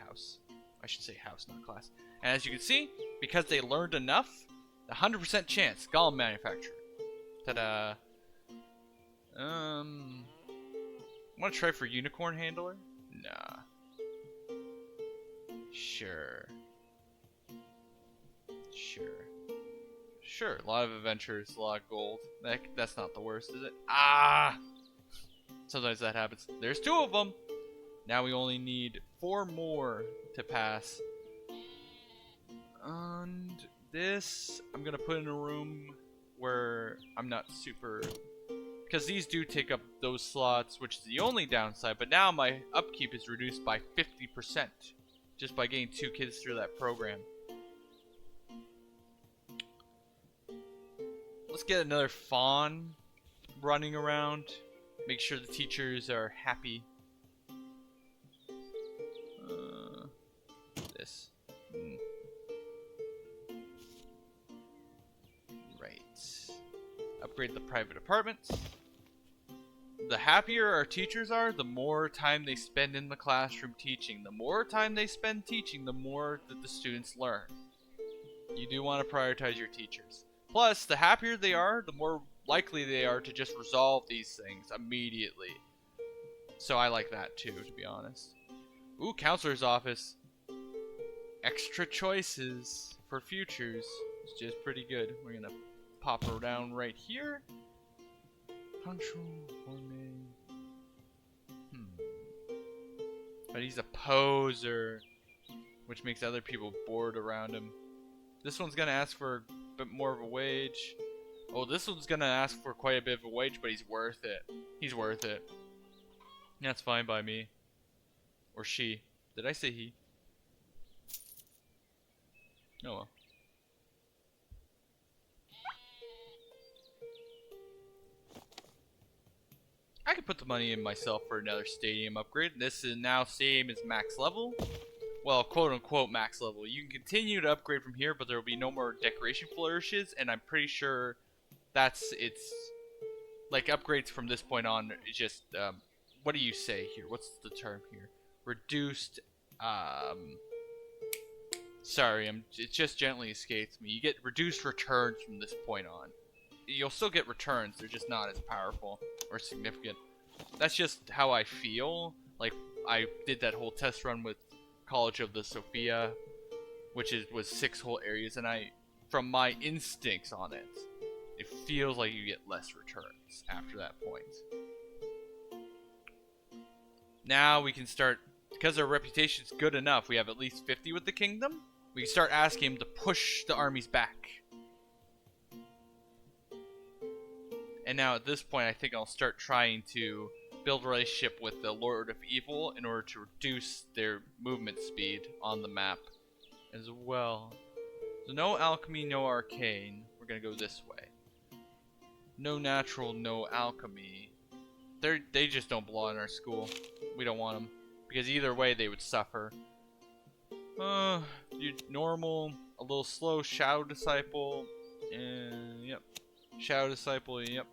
house. I should say house, not class. And as you can see, because they learned enough, the 100% chance, golem manufacturer. Ta-da. Want to try for unicorn handler? Nah. Sure. Sure, a lot of adventures, a lot of gold. That's not the worst, is it? Ah! Sometimes that happens. There's 2 of them! Now we only need 4 more to pass. And this, I'm gonna put in a room where I'm not super... Because these do take up those slots, which is the only downside, but now my upkeep is reduced by 50%. Just by getting 2 kids through that program. Let's get another fawn running around. Make sure the teachers are happy. This. Right. Upgrade the private apartments. The happier our teachers are, the more time they spend in the classroom teaching. The more time they spend teaching, the more that the students learn. You do want to prioritize your teachers. Plus, the happier they are, the more likely they are to just resolve these things immediately. So I like that too, to be honest. Ooh, counselor's office. Extra choices for futures. It's just pretty good. We're gonna pop her down right here. Punctual, gourmet. But he's a poser, which makes other people bored around him. This one's gonna ask for a bit more of a wage. Oh, this one's gonna ask for quite a bit of a wage, but he's worth it. He's worth it. That's fine by me. Or she. Did I say he? Oh well. I could put the money in myself for another stadium upgrade. This is now same as max level. Well, quote unquote max level. You can continue to upgrade from here, but there will be no more decoration flourishes, and I'm pretty sure it's like upgrades from this point on is just what do you say here? What's the term here? Reduced sorry, it just gently escapes me. You get reduced returns from this point on. You'll still get returns, they're just not as powerful or significant. That's just how I feel. Like, I did that whole test run with College of the Sophia, which was 6 whole areas, and from my instincts on it, it feels like you get less returns after that point. Now we can start, because our reputation's good enough, we have at least 50 with the kingdom, we can start asking him to push the armies back. And now at this point, I think I'll start trying to build a relationship with the Lord of Evil in order to reduce their movement speed on the map as well. So no alchemy, no arcane. We're gonna go this way. No natural, no alchemy. They just don't belong in our school. We don't want them because either way they would suffer. Normal, a little slow. Shadow Disciple, and yep. Shadow Disciple, yep.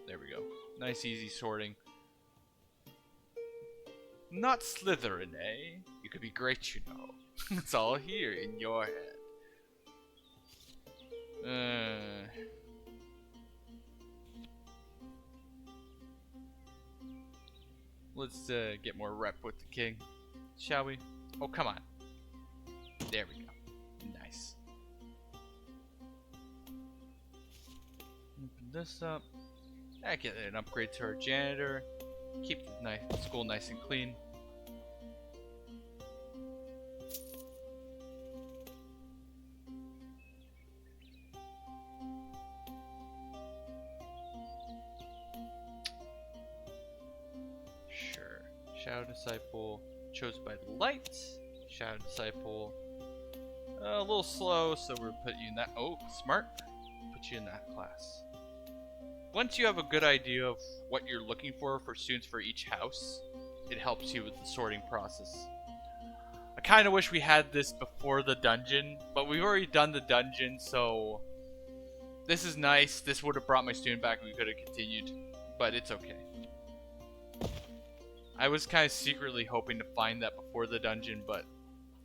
There we go. Nice, easy sorting. Not Slytherin, eh? You could be great, you know. It's all here in your head. Let's get more rep with the king, shall we? Oh, come on. There we go. Nice. Open this up. I get an upgrade to our janitor. Keep the school nice and clean. Sure. Shadow Disciple chosen by the light. Shadow Disciple a little slow, so we'll put you in that. Oh, smart. Put you in that class. Once you have a good idea of what you're looking for students for each house, it helps you with the sorting process. I kind of wish we had this before the dungeon, but we've already done the dungeon, so this is nice. This would have brought my student back and we could have continued, but it's okay. I was kind of secretly hoping to find that before the dungeon, but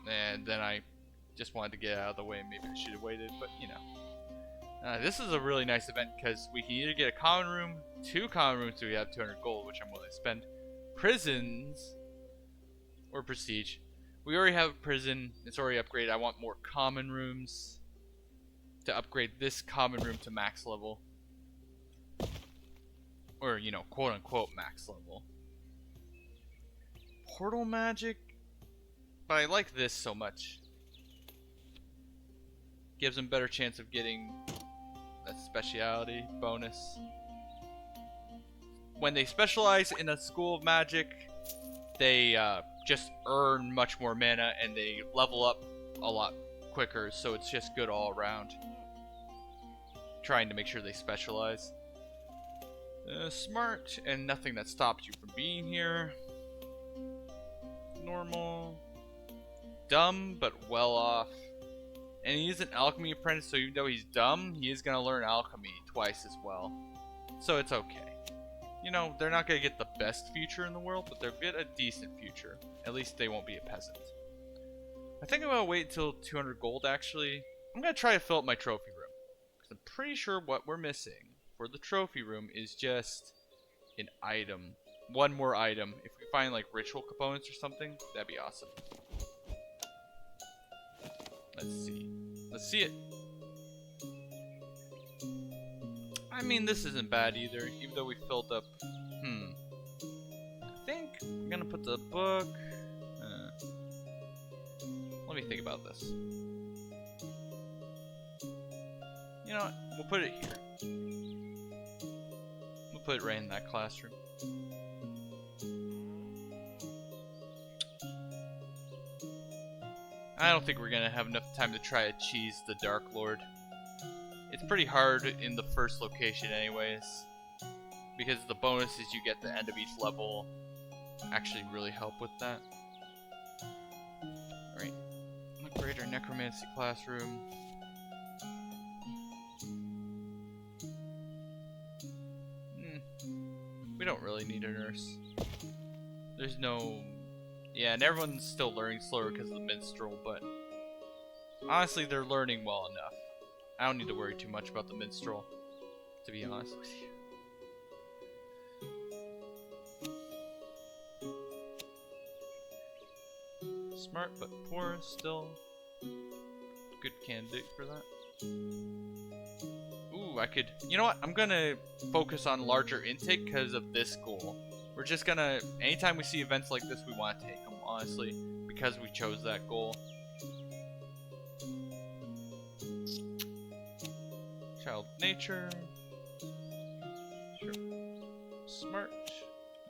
then I just wanted to get out of the way. Maybe I should have waited, but you know. This is a really nice event because we can either get a common room, 2 common rooms, so we have 200 gold, which I'm willing to spend. Prisons, or prestige. We already have a prison. It's already upgraded. I want more common rooms. to upgrade this common room to max level. Or, you know, quote-unquote max level. Portal magic? But I like this so much. Gives them better chance of getting that speciality bonus. When they specialize in a school of magic, they just earn much more mana and they level up a lot quicker, so it's just good all around. Trying to make sure they specialize. Smart, and nothing that stops you from being here. Normal. Dumb, but well off. And he is an alchemy apprentice, so even though he's dumb, he is going to learn alchemy twice as well. So it's okay. You know, they're not going to get the best future in the world, but they'll get a decent future. At least they won't be a peasant. I think I'm going to wait until 200 gold, actually. I'm going to try to fill up my trophy room. Because I'm pretty sure what we're missing for the trophy room is just an item. One more item. If we find like ritual components or something, that'd be awesome. Let's see. Let's see it. I mean, this isn't bad either, even though we filled up. I think I'm gonna put the book. Let me think about this. You know what? We'll put it here. We'll put it right in that classroom. I don't think we're gonna have enough time to try to cheese the Dark Lord. It's pretty hard in the first location anyways, because the bonuses you get at the end of each level actually really help with that. Alright, upgrade our necromancy classroom. We don't really need a nurse. There's no... Yeah, and everyone's still learning slower because of the minstrel, but honestly, they're learning well enough. I don't need to worry too much about the minstrel, to be honest with you. Smart but poor still. Good candidate for that. Ooh, I could... You know what? I'm gonna focus on larger intake because of this goal. We're just gonna... Anytime we see events like this, we want to take them, honestly, because we chose that goal. Child nature. Sure. Smart.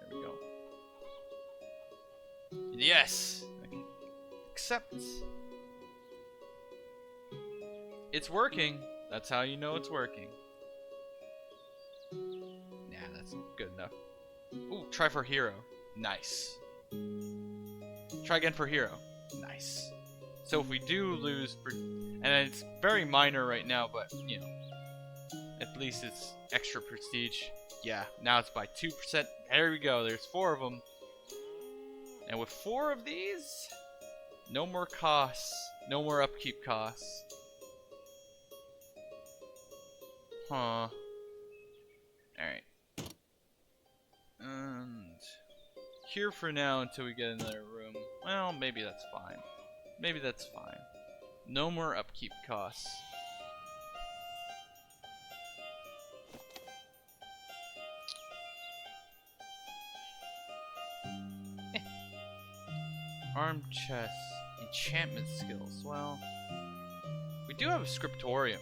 There we go. Yes! I can accept. It's working. That's how you know it's working. Nah, that's good enough. Ooh, try for hero. Nice. Try again for hero. Nice. So if we do lose, and it's very minor right now, but, you know, at least it's extra prestige. Yeah, now it's by 2%. There we go. There's 4 of them. And with 4 of these, no more costs. No more upkeep costs. Huh. Alright. And here for now until we get another room. Well, maybe that's fine. Maybe that's fine. No more upkeep costs. Arm chest. Enchantment skills. Well, we do have a scriptorium.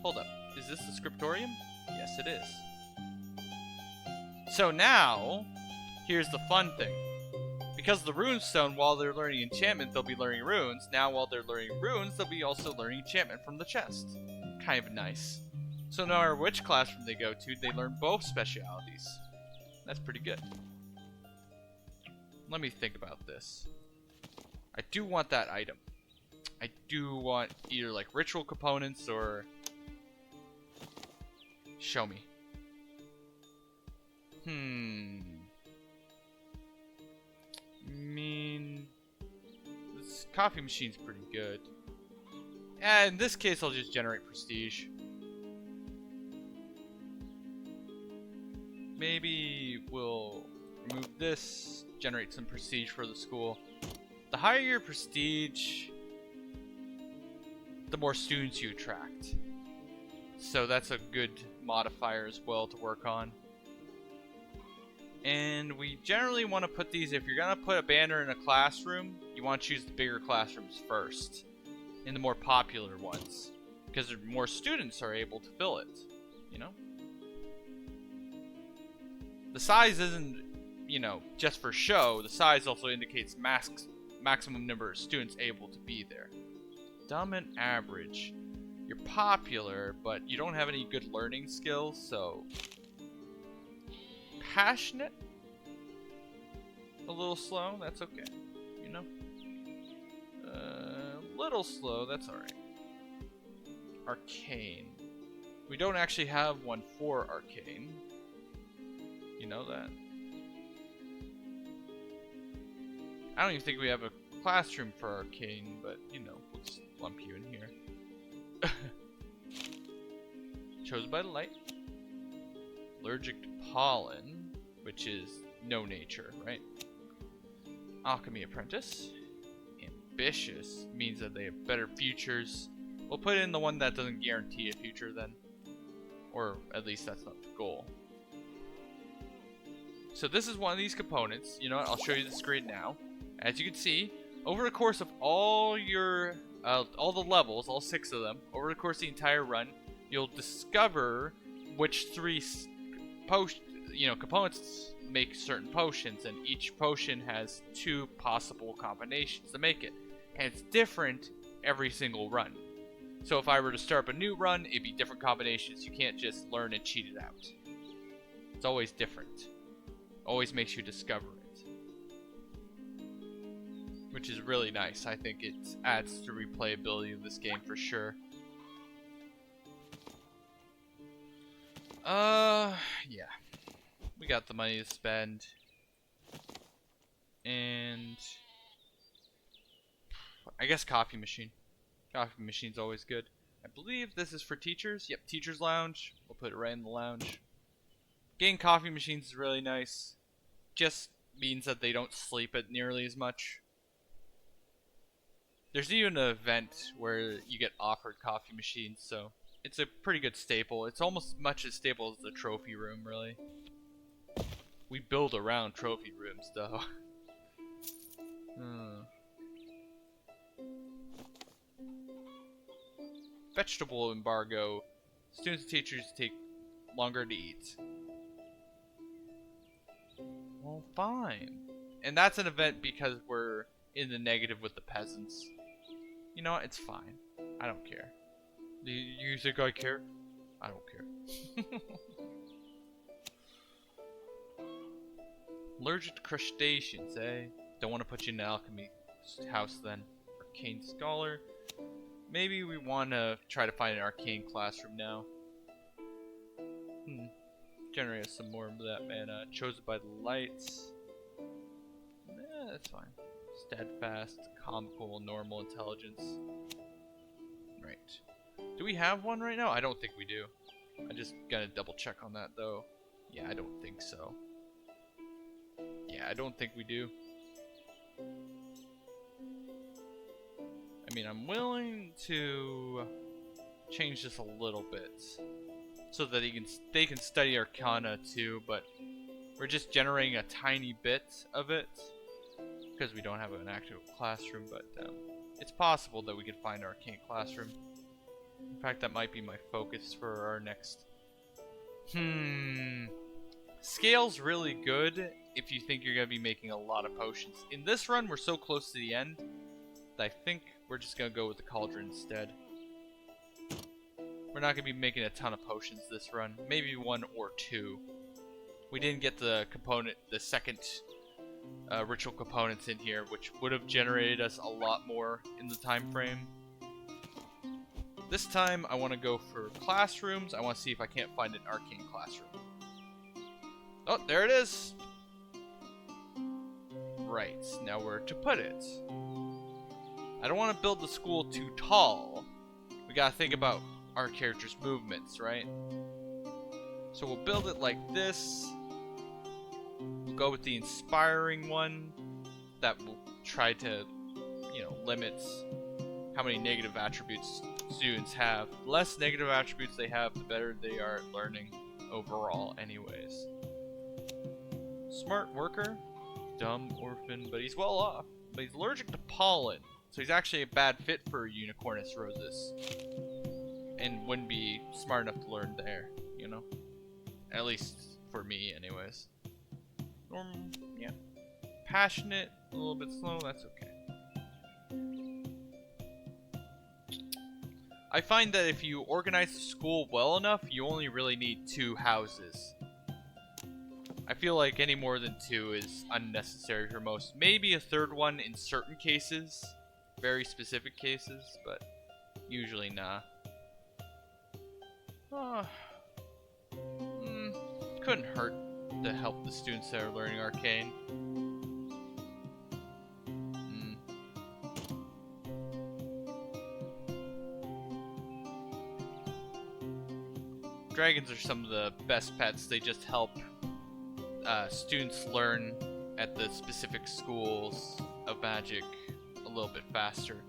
Hold up. Is this the scriptorium? Yes, it is. So now, here's the fun thing. Because the runestone, while they're learning enchantment, they'll be learning runes. Now, while they're learning runes, they'll be also learning enchantment from the chest. Kind of nice. So no matter which classroom they go to, they learn both specialities. That's pretty good. Let me think about this. I do want that item. I do want either like ritual components or... Show me. This coffee machine's pretty good. And in this case, I'll just generate prestige. Maybe we'll remove this, generate some prestige for the school. The higher your prestige, the more students you attract. So that's a good modifier as well to work on. And we generally want to put these, if you're going to put a banner in a classroom, you want to choose the bigger classrooms first, and the more popular ones, because more students are able to fill it, you know? The size isn't, you know, just for show. The size also indicates maximum number of students able to be there. Dumb and average. You're popular, but you don't have any good learning skills, so... Passionate? A little slow, that's okay. You know? A little slow, that's alright. Arcane. We don't actually have one for Arcane. You know that? I don't even think we have a classroom for Arcane, but, you know, we'll just lump you in here. Chosen by the light. Allergic to pollen, which is no nature, right? Alchemy apprentice. Ambitious means that they have better futures. We'll put in the one that doesn't guarantee a future then. Or at least that's not the goal. So this is one of these components. You know what? I'll show you the screen now. As you can see, over the course of all the levels, all 6 of them, over the course of the entire run, you'll discover which 3 components make certain potions, and each potion has 2 possible combinations to make it, and it's different every single run. So if I were to start up a new run, it'd be different combinations. You can't just learn and cheat it out. It's always different. Always makes you discover it, which is really nice. I think it adds to replayability of this game for sure. Yeah. We got the money to spend. And I guess coffee machine. Coffee machine's always good. I believe this is for teachers. Yep, teacher's lounge. We'll put it right in the lounge. Getting coffee machines is really nice. Just means that they don't sleep it nearly as much. There's even an event where you get offered coffee machines, so it's a pretty good staple. It's almost as much as staple as the trophy room, really. We build around trophy rooms, though. Vegetable embargo. Students and teachers take longer to eat. Well, fine. And that's an event because we're in the negative with the peasants. You know what? It's fine. I don't care. Do you think I care? I don't care. Allergic to crustaceans, eh? Don't want to put you in the alchemy house then. Arcane scholar. Maybe we want to try to find an arcane classroom now. Generate us some more of that mana. Chosen by the lights. That's fine. Steadfast, comical, normal intelligence. Right. Do we have one right now? I don't think we do. I just gotta double check on that though. Yeah, I don't think so. Yeah, I don't think we do. I mean, I'm willing to change this a little bit so that they can study Arcana too, but we're just generating a tiny bit of it because we don't have an active classroom, but it's possible that we could find our arcane classroom. In fact, that might be my focus for our next. Scale's really good if you think you're going to be making a lot of potions. In this run, we're so close to the end that I think we're just going to go with the cauldron instead. We're not going to be making a ton of potions this run. Maybe 1 or 2. We didn't get the second ritual components in here, which would have generated us a lot more in the time frame. This time, I want to go for classrooms. I want to see if I can't find an arcane classroom. Oh, there it is! Right, now where to put it. I don't want to build the school too tall. We gotta think about our character's movements, right? So we'll build it like this. We'll go with the inspiring one that will try to, limit how many negative attributes students have. The less negative attributes they have, the better they are at learning overall anyways. Smart worker, dumb orphan, but he's well off. But he's allergic to pollen, so he's actually a bad fit for Unicornus rosis. And wouldn't be smart enough to learn there, you know? At least for me anyways. Yeah. Passionate, a little bit slow, that's okay. I find that if you organize the school well enough, you only really need 2 houses. I feel like any more than 2 is unnecessary for most. Maybe a 3rd one in certain cases, very specific cases, but usually nah. Couldn't hurt to help the students that are learning Arcane. Dragons are some of the best pets. They just help students learn at the specific schools of magic a little bit faster.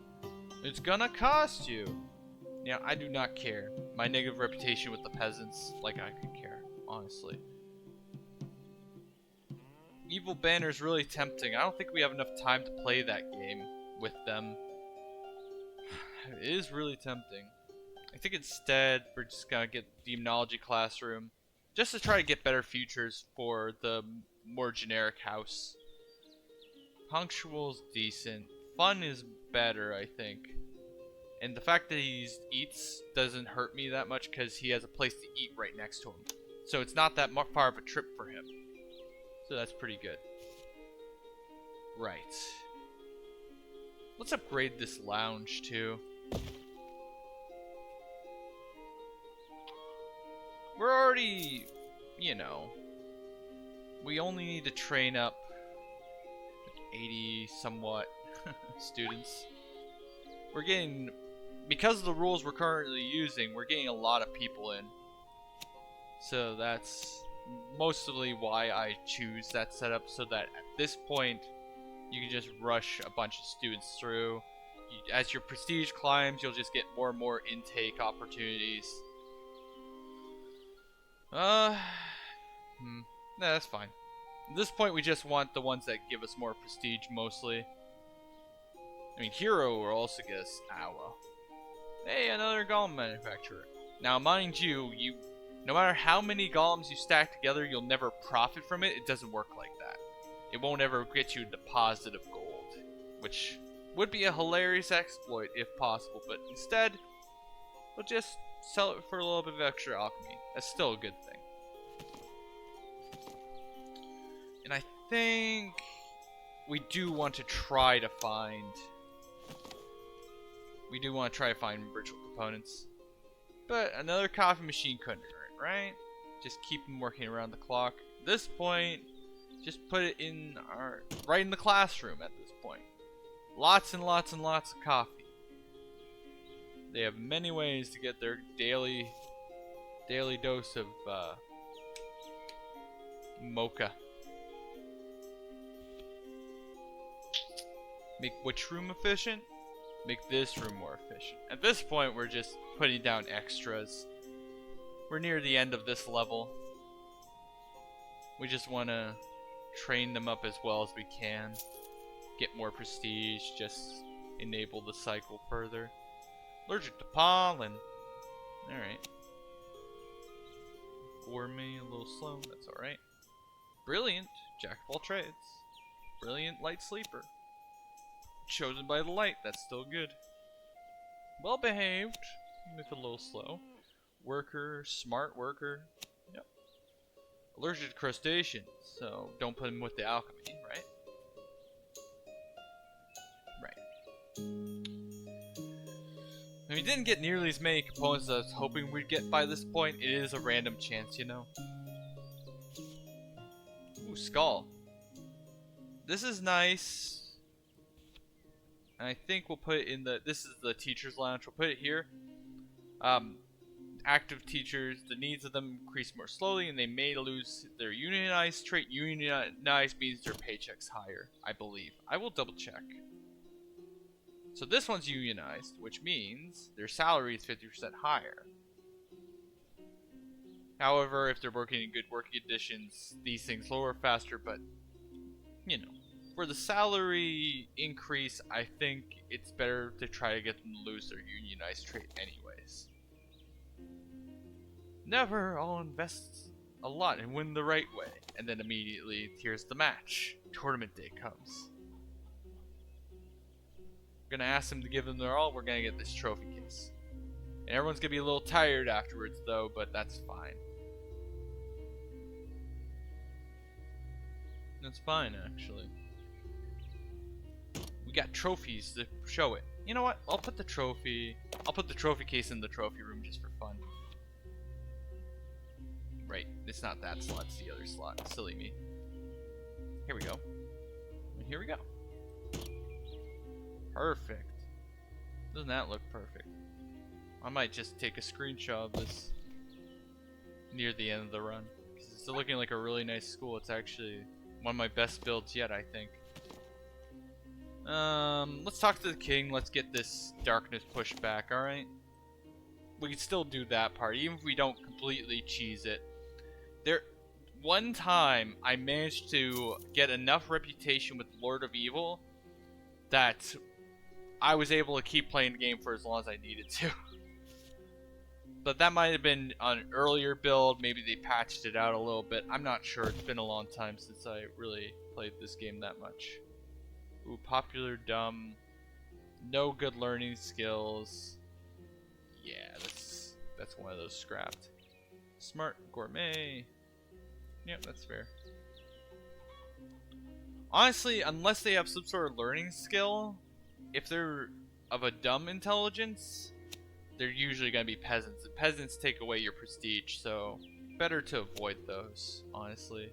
It's gonna cost you. Yeah, I do not care. My negative reputation with the peasants, like I could care, honestly. Evil Banner is really tempting. I don't think we have enough time to play that game with them. It is really tempting. I think instead we're just gonna get Demonology Classroom, just to try to get better futures for the more generic house. Punctual's decent. Fun is better, I think. And the fact that he eats doesn't hurt me that much because he has a place to eat right next to him. So it's not that far of a trip for him. So that's pretty good. Right. Let's upgrade this lounge too. We're already, you know, we only need to train up 80 somewhat students. We're getting, because of the rules we're currently using, we're getting a lot of people in. So that's mostly why I choose that setup, so that at this point you can just rush a bunch of students through. As your prestige climbs, you'll just get more and more intake opportunities. Nah, that's fine. At this point, we just want the ones that give us more prestige, mostly. I mean, Hero will also get us... Ah, well. Hey, another golem manufacturer. Now, mind you, no matter how many golems you stack together, you'll never profit from it. It doesn't work like that. It won't ever get you deposit of gold, which would be a hilarious exploit if possible, but instead, we'll just sell it for a little bit of extra alchemy. That's still a good thing. And I think we do want to try to find... virtual components. But another coffee machine couldn't hurt, right? Just keep them working around the clock. At this point, just put it in right in the classroom at this point. Lots and lots and lots of coffee. They have many ways to get their daily dose of mocha. Make which room efficient? Make this room more efficient. At this point, we're just putting down extras. We're near the end of this level. We just want to train them up as well as we can. Get more prestige, just enable the cycle further. Allergic to pollen. Alright. Gourmet, a little slow, that's alright. Brilliant, jack of all trades. Brilliant, light sleeper. Chosen by the light, that's still good. Well behaved, if a little slow. Worker, smart worker. Yep. Allergic to crustaceans, so don't put him with the alchemy, right? Right. I mean, didn't get nearly as many components as I was hoping we'd get by this point. It is a random chance, you know. Ooh, skull. This is nice. I think we'll put it in this is the teacher's lounge. We'll put it here. Active teachers, the needs of them increase more slowly, and they may lose their unionized trait. Unionized means their paycheck's higher, I believe. I will double check. So this one's unionized, which means their salary is 50% higher. However, if they're working in good working conditions, these things lower faster, but, you know, for the salary increase, I think it's better to try to get them to lose their unionized trait anyways. Never, I'll invest a lot and win the right way. And then immediately, here's the match. Tournament day comes. We're gonna ask them to give them their all, we're gonna get this trophy case. And everyone's gonna be a little tired afterwards though, but that's fine. That's fine, actually. We got trophies to show it. You know what? I'll put the trophy case in the trophy room just for fun. Right, it's not that slot, it's the other slot. Silly me. Here we go. And here we go. Perfect. Doesn't that look perfect? I might just take a screenshot of this near the end of the run. It's still looking like a really nice school. It's actually one of my best builds yet, I think. Let's talk to the king. Let's get this darkness pushed back, alright? We can still do that part, even if we don't completely cheese it. One time, I managed to get enough reputation with Lord of Evil that I was able to keep playing the game for as long as I needed to. But that might have been on an earlier build. Maybe they patched it out a little bit. I'm not sure. It's been a long time since I really played this game that much. Ooh, popular, dumb. No good learning skills. Yeah, that's one of those scrapped. Smart, gourmet. Yep, that's fair. Honestly, unless they have some sort of learning skill, if they're of a dumb intelligence, they're usually going to be peasants. And peasants take away your prestige, so better to avoid those, honestly.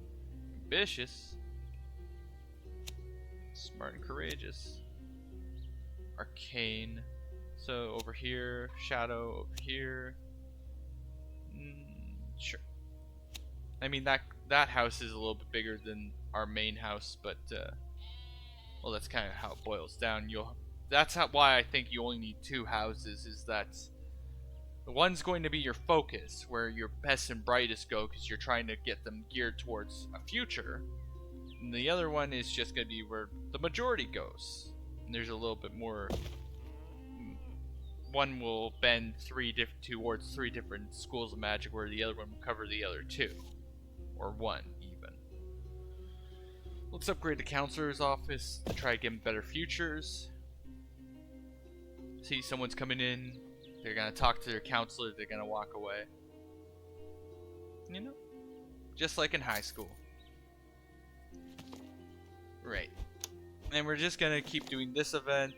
Ambitious. Smart and courageous. Arcane. So over here, shadow over here. Sure. I mean, that house is a little bit bigger than our main house, but well, that's kind of how it boils down. That's why I think you only need 2 houses. Is that the one's going to be your focus, where your best and brightest go, because you're trying to get them geared towards a future. And the other one is just going to be where the majority goes. And there's a little bit more. One will bend towards 3 different schools of magic, where the other one will cover the other 2. Or 1, even. Let's upgrade the counselor's office to try to give them better futures. See, someone's coming in. They're going to talk to their counselor. They're going to walk away. You know? Just like in high school. Right. And we're just going to keep doing this event.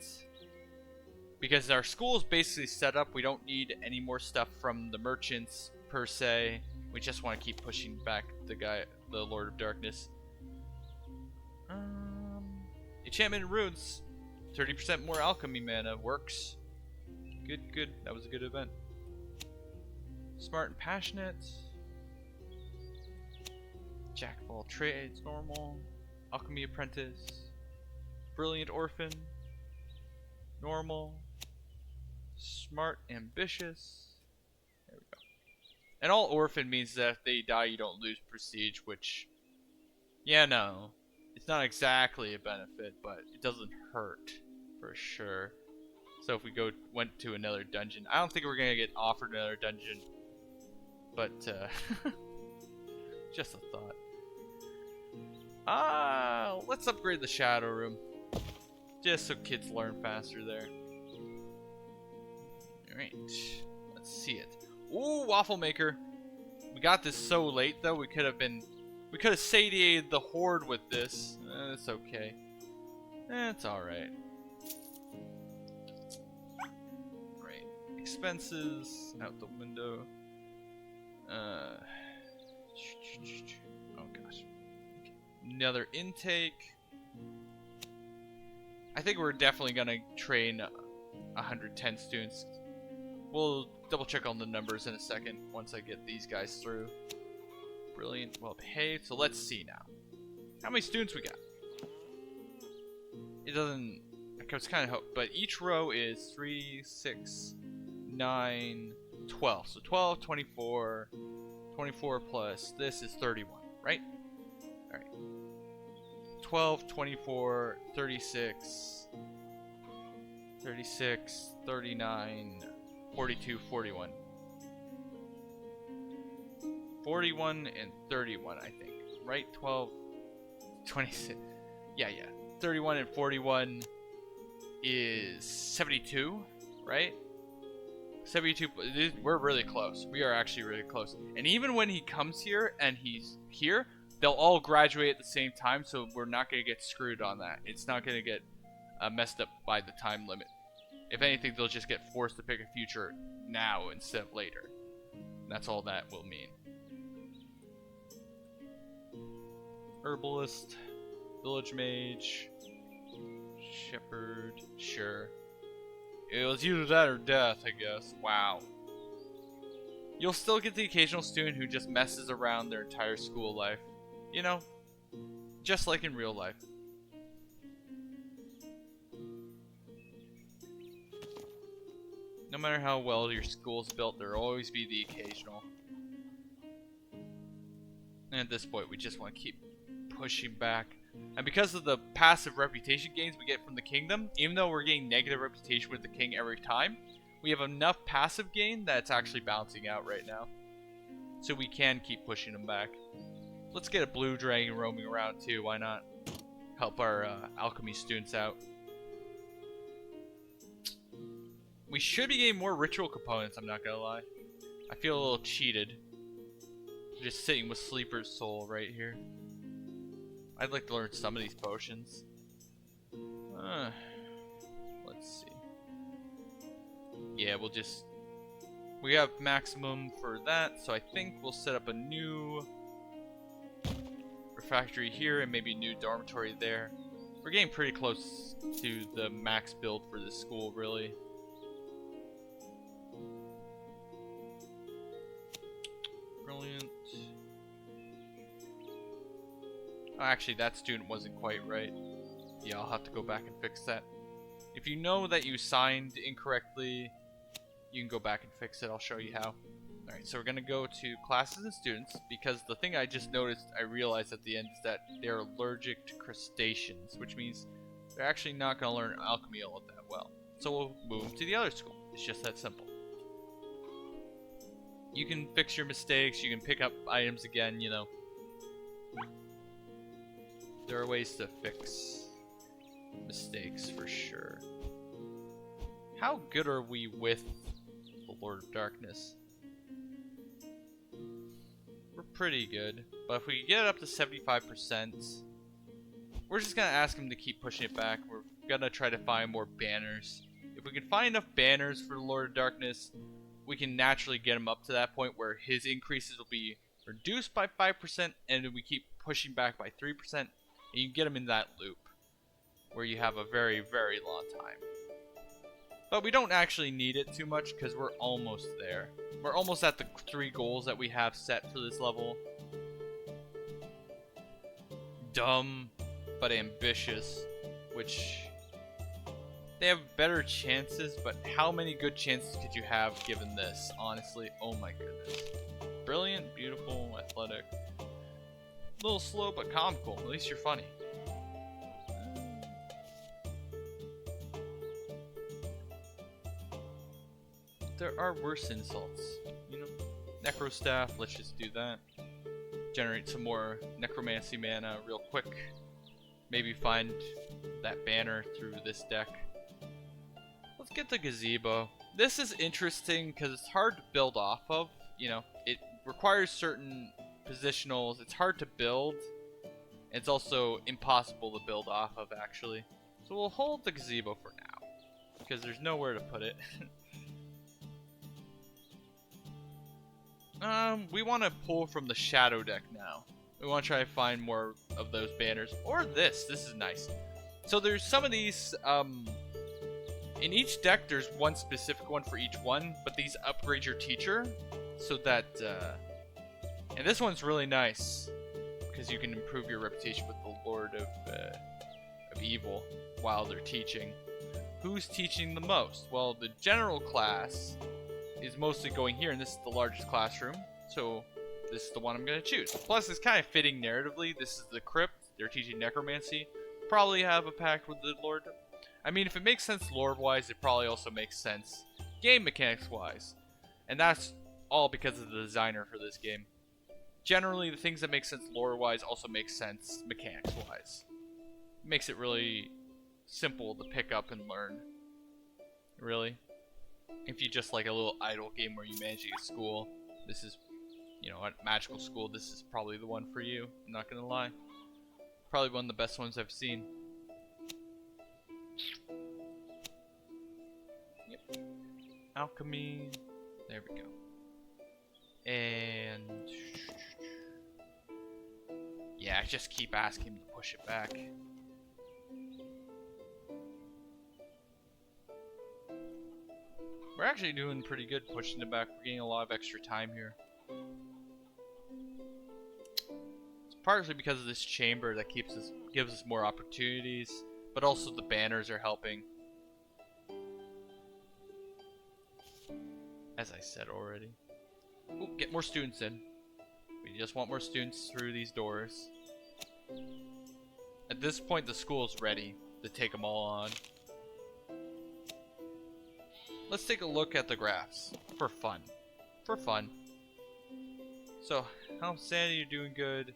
Because our school is basically set up. We don't need any more stuff from the merchants, per se. We just want to keep pushing back the Lord of Darkness. Enchantment and runes. 30% more alchemy mana works. Good. That was a good event. Smart and passionate. Jack of all trades, normal. Alchemy apprentice. Brilliant orphan. Normal. Smart, ambitious. There we go. And all orphan means that if they die, you don't lose prestige, which, yeah, no, it's not exactly a benefit, but it doesn't hurt for sure. So if we went to another dungeon, I don't think we're gonna get offered another dungeon, but just a thought. Let's upgrade the shadow room, just so kids learn faster there. Alright, let's see it. Ooh, waffle maker. We got this so late though. We could have satiated the horde with this. It's okay. It's alright. Right. Expenses out the window. Oh gosh. Okay. Another intake. I think we're definitely gonna train 110 students. We'll double check on the numbers in a second once I get these guys through. Brilliant, well behaved. So let's see now. How many students we got? It doesn't. was kind of, but each row is 3, 6, 9, 12. So 12, 24, 24 plus this is 31, right? All right. 12, 24, 36, 36, 39, 42, 41. 41 and 31, I think. Right? 12, 26. Yeah. 31 and 41 is 72, right? 72. We're really close. We are actually really close. And even when he comes here and he's here, they'll all graduate at the same time, so we're not going to get screwed on that. It's not going to get messed up by the time limit. If anything, they'll just get forced to pick a future now instead of later. That's all that will mean. Herbalist, Village Mage, Shepherd, sure. It was either that or death, I guess. Wow. You'll still get the occasional student who just messes around their entire school life. You know, just like in real life. No matter how well your school's built, there'll always be the occasional. And at this point, we just want to keep pushing back. And because of the passive reputation gains we get from the kingdom, even though we're getting negative reputation with the king every time, we have enough passive gain that's actually balancing out right now. So we can keep pushing them back. Let's get a blue dragon roaming around too, why not? Help our alchemy students out. We should be getting more ritual components, I'm not gonna lie. I feel a little cheated. Just sitting with Sleeper's Soul right here. I'd like to learn some of these potions. Let's see. Yeah, we have maximum for that, so I think we'll set up a new refractory here and maybe a new dormitory there. We're getting pretty close to the max build for this school, really. Brilliant. Oh, actually, that student wasn't quite right. Yeah, I'll have to go back and fix that. If you know that you signed incorrectly, you can go back and fix it. I'll show you how. Alright, so we're going to go to classes and students, because the thing I just noticed, I realized at the end, is that they're allergic to crustaceans, which means they're actually not going to learn alchemy all that well. So we'll move them to the other school. It's just that simple. You can fix your mistakes, you can pick up items again, you know. There are ways to fix mistakes for sure. How good are we with the Lord of Darkness? We're pretty good, but if we get it up to 75%, we're just gonna ask him to keep pushing it back. We're gonna try to find more banners. If we can find enough banners for the Lord of Darkness, we can naturally get him up to that point where his increases will be reduced by 5%, and we keep pushing back by 3%, and you can get him in that loop where you have a very, very long time. But we don't actually need it too much because we're almost there. We're almost at the 3 goals that we have set for this level. Dumb, but ambitious, which they have better chances, but how many good chances could you have given this, honestly? Oh my goodness. Brilliant, beautiful, athletic. A little slow, but comical. At least you're funny. There are worse insults, you know. Necrostaff, let's just do that. Generate some more necromancy mana real quick. Maybe find that banner through this deck. Let's get the gazebo. This is interesting because it's hard to build off of. You know, it requires certain positionals. It's hard to build. It's also impossible to build off of, actually. So we'll hold the gazebo for now because there's nowhere to put it. We want to pull from the shadow deck now. We want to try to find more of those banners. Or this. This is nice. So there's some of these, in each deck there's one specific one for each one, but these upgrade your teacher so that, and this one's really nice because you can improve your reputation with the Lord of of evil while they're teaching. Who's teaching the most? Well, the general class is mostly going here, and this is the largest classroom, so this is the one I'm going to choose. Plus, it's kind of fitting narratively. This is the crypt. They're teaching necromancy. Probably have a pact with the Lord. I mean, if it makes sense lore-wise, it probably also makes sense game mechanics-wise. And that's all because of the designer for this game. Generally, the things that make sense lore-wise also make sense mechanics-wise. It makes it really simple to pick up and learn. Really. If you just like a little idle game where you manage a school, this is, you know, a magical school, this is probably the one for you. I'm not gonna lie. Probably one of the best ones I've seen. Yep. Alchemy. There we go. And yeah, I just keep asking him to push it back. We're actually doing pretty good pushing it back. We're getting a lot of extra time here. It's partly because of this chamber that gives us more opportunities, but also the banners are helping. As I said already. Ooh, get more students in. We just want more students through these doors. At this point, the school is ready to take them all on. Let's take a look at the graphs for fun. For fun. So, health, sanity, you're doing good.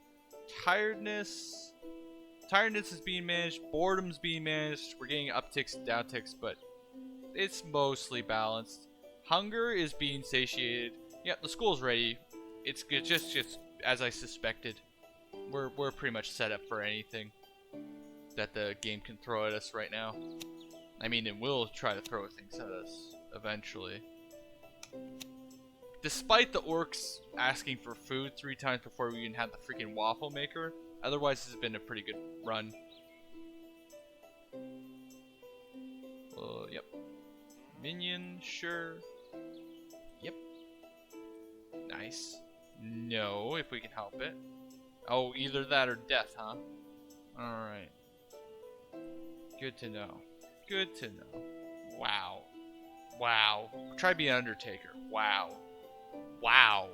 Tiredness. Tiredness is being managed. Boredom's being managed. We're getting upticks and downticks, but it's mostly balanced. Hunger is being satiated. Yep, the school's ready. It's just as I suspected. We're pretty much set up for anything that the game can throw at us right now. I mean, it will try to throw things at us eventually. Despite the orcs asking for food 3 times before we even had the freaking waffle maker, otherwise this has been a pretty good run. Yep. Minion, sure. Yep. Nice. No, if we can help it. Oh, either that or death, huh? Alright. Good to know. Good to know. Wow. Wow. Try being an Undertaker. Wow. Wow.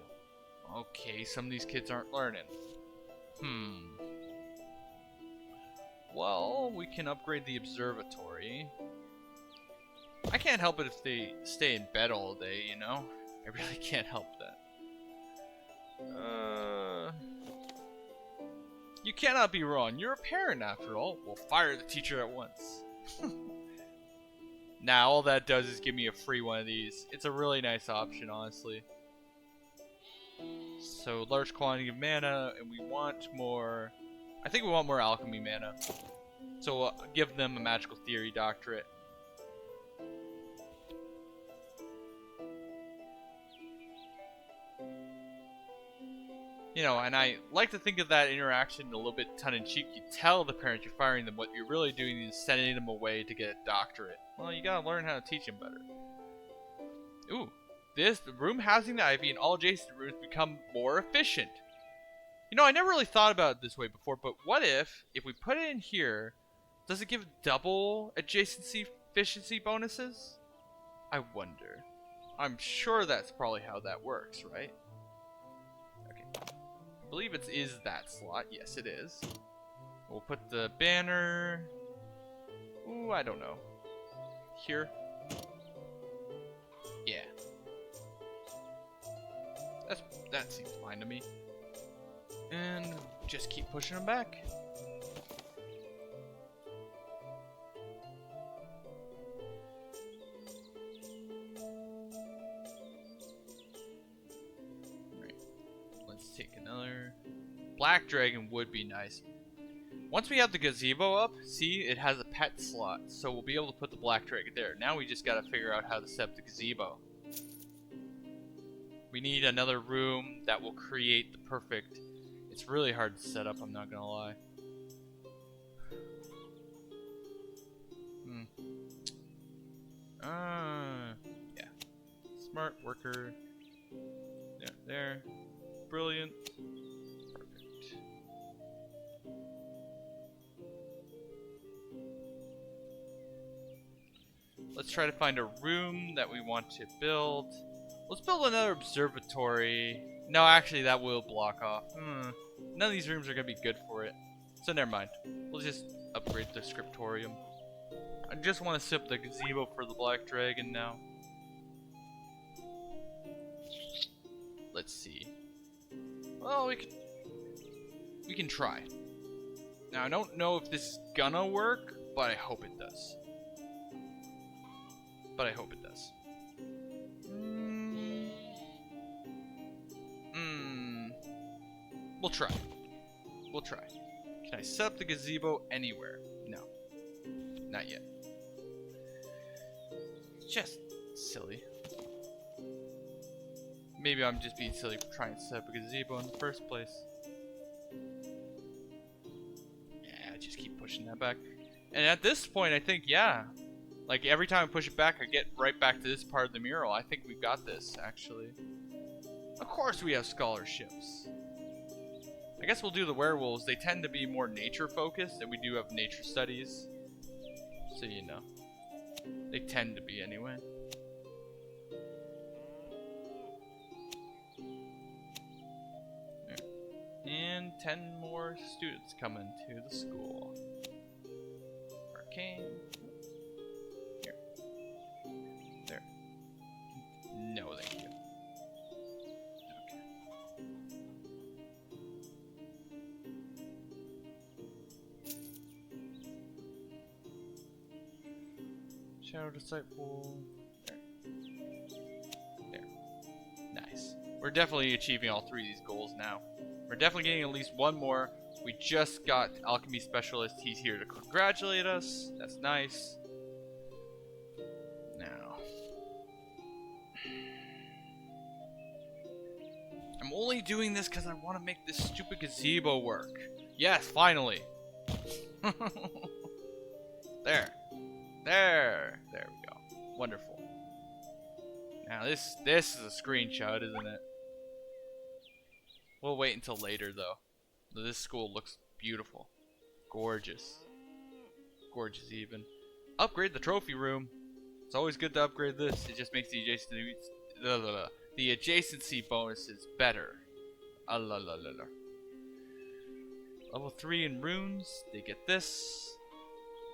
Okay, some of these kids aren't learning. Well, we can upgrade the observatory. I can't help it if they stay in bed all day, you know? I really can't help that. You cannot be wrong. You're a parent after all. We'll fire the teacher at once. Now, all that does is give me a free one of these. It's a really nice option, honestly. So, large quantity of mana, and we want more... I think we want more alchemy mana. So, we'll give them a magical theory doctorate. You know, and I like to think of that interaction a little bit tongue-in-cheek. You tell the parents you're firing them. What you're really doing is sending them away to get a doctorate. Well, you gotta learn how to teach them better. Ooh, the room housing the ivy and all adjacent rooms become more efficient. You know, I never really thought about it this way before, but what if we put it in here, does it give double adjacency efficiency bonuses? I wonder. I'm sure that's probably how that works, right? I believe it is that slot. Yes, it is. We'll put the banner... Ooh, I don't know. Here? Yeah. That seems fine to me. And just keep pushing them back. Take another. Black Dragon would be nice. Once we have the gazebo up, see, it has a pet slot, so we'll be able to put the Black Dragon there. Now we just gotta figure out how to set up the gazebo. We need another room that will create the perfect... It's really hard to set up, I'm not gonna lie. Yeah. Smart worker. There. Brilliant. Perfect. Let's try to find a room that we want to build. Let's build another observatory. No, actually, that will block off. None of these rooms are going to be good for it. So never mind. We'll just upgrade the scriptorium. I just want to set up the gazebo for the black dragon now. Let's see. Well, we can try. Now, I don't know if this is gonna work, but I hope it does. We'll try. Can I set up the gazebo anywhere? No. Not yet. Just silly. Maybe I'm just being silly for trying to set up a gazebo in the first place. Yeah, just keep pushing that back. And at this point, I think, yeah. Like, every time I push it back, I get right back to this part of the mural. I think we've got this, actually. Of course we have scholarships. I guess we'll do the werewolves. They tend to be more nature-focused, and we do have nature studies. So, you know. They tend to be, anyway. And 10 more students coming to the school. Arcane. Here. There. No, thank you. Okay. Shadow Disciple. There. There. Nice. We're definitely achieving all 3 of these goals now. We're definitely getting at least one more. We just got Alchemy Specialist. He's here to congratulate us. That's nice. Now. I'm only doing this because I want to make this stupid gazebo work. Yes, finally. There. There we go. Wonderful. Now this is a screenshot, isn't it? We'll wait until later, though. This school looks beautiful. Gorgeous. Gorgeous, even. Upgrade the trophy room. It's always good to upgrade this. It just makes the adjacency bonuses better. Level 3 in runes. They get this,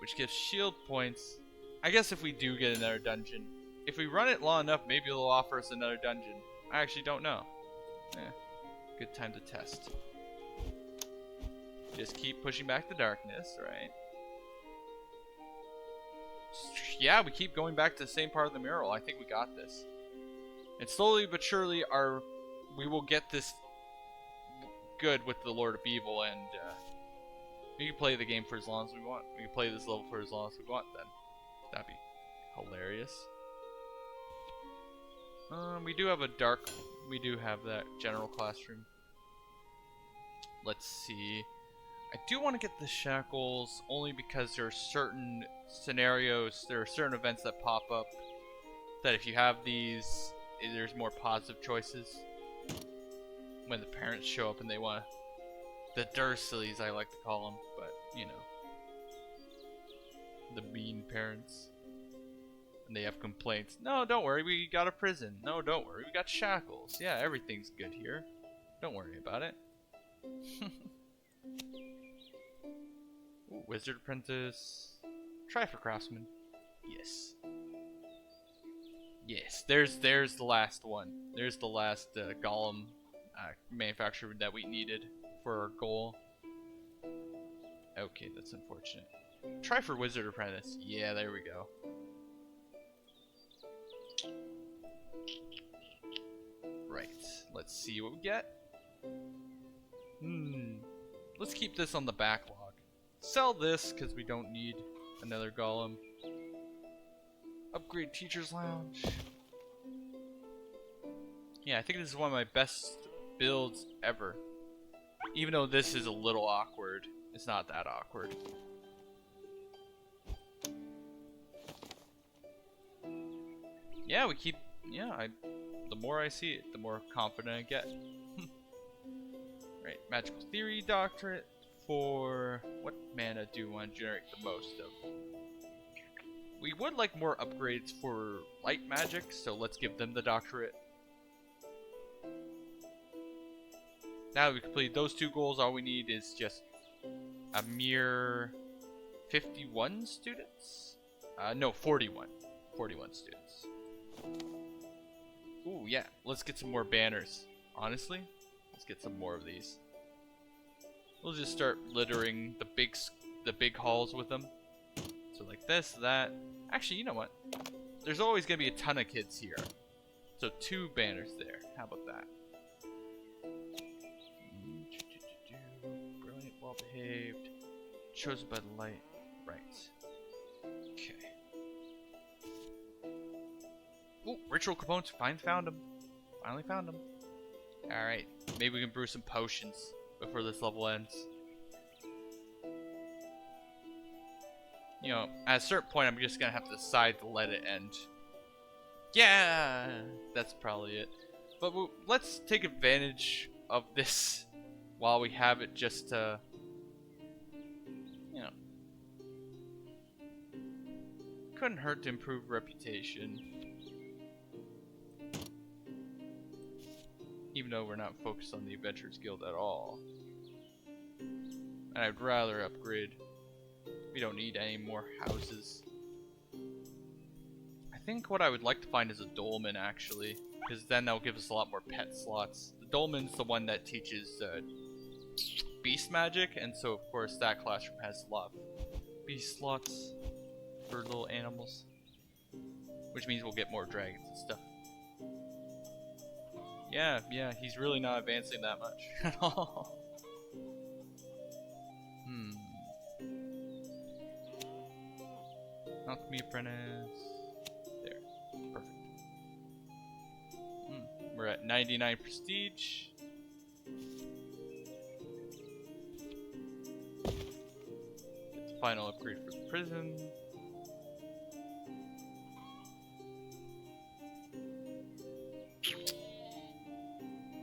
which gives shield points. I guess if we do get another dungeon. If we run it long enough, maybe they'll offer us another dungeon. I actually don't know. Good time to test. Just keep pushing back the darkness, right? Yeah, we keep going back to the same part of the mural. I think we got this. And slowly but surely, we will get this good with the Lord of Evil, and we can play the game for as long as we want. We can play this level for as long as we want, then. That'd be hilarious. We do have that general classroom. Let's see. I do want to get the shackles only because there are certain scenarios, there are certain events that pop up that if you have these, there's more positive choices. When the parents show up and they want the Dursleys, I like to call them, but you know, the mean parents. And they have complaints. No, don't worry, we got a prison. No, don't worry, we got shackles. Yeah, everything's good here. Don't worry about it. Ooh, Wizard Apprentice. Try for Craftsman. Yes. Yes, there's the last one. There's the last golem manufacturer that we needed for our goal. Okay, that's unfortunate. Try for Wizard Apprentice. Yeah, there we go. Right, let's see what we get. Let's keep this on the backlog. Sell this because we don't need another golem. Upgrade Teacher's Lounge. Yeah, I think this is one of my best builds ever. Even though this is a little awkward, it's not that awkward. Yeah, we keep. Yeah, the more I see it, the more confident I get. Right, Magical Theory Doctorate for what mana do we want to generate the most of? We would like more upgrades for light magic, so let's give them the doctorate. Now that we completed those 2 goals, all we need is just a mere 51 students? No, 41. 41 students. Ooh, yeah. Let's get some more banners. Honestly, let's get some more of these. We'll just start littering the big halls with them. So like this, that. Actually, you know what? There's always gonna be a ton of kids here. So 2 banners there. How about that? Brilliant, well behaved. Chosen by the light. Right. Okay. Ooh, ritual components. Finally found them. Alright. Maybe we can brew some potions before this level ends. You know, at a certain point, I'm just gonna have to decide to let it end. Yeah! That's probably it. But let's take advantage of this while we have it, just to, you know, couldn't hurt to improve reputation. Even though we're not focused on the Adventurers Guild at all. And I'd rather upgrade. We don't need any more houses. I think what I would like to find is a dolmen, actually, because then that'll give us a lot more pet slots. The dolmen's the one that teaches beast magic, and so of course that classroom has a lot of beast slots for little animals, which means we'll get more dragons and stuff. Yeah, he's really not advancing that much at all. Alchemy apprentice. There. Perfect. We're at 99 prestige. Get the final upgrade for the prison.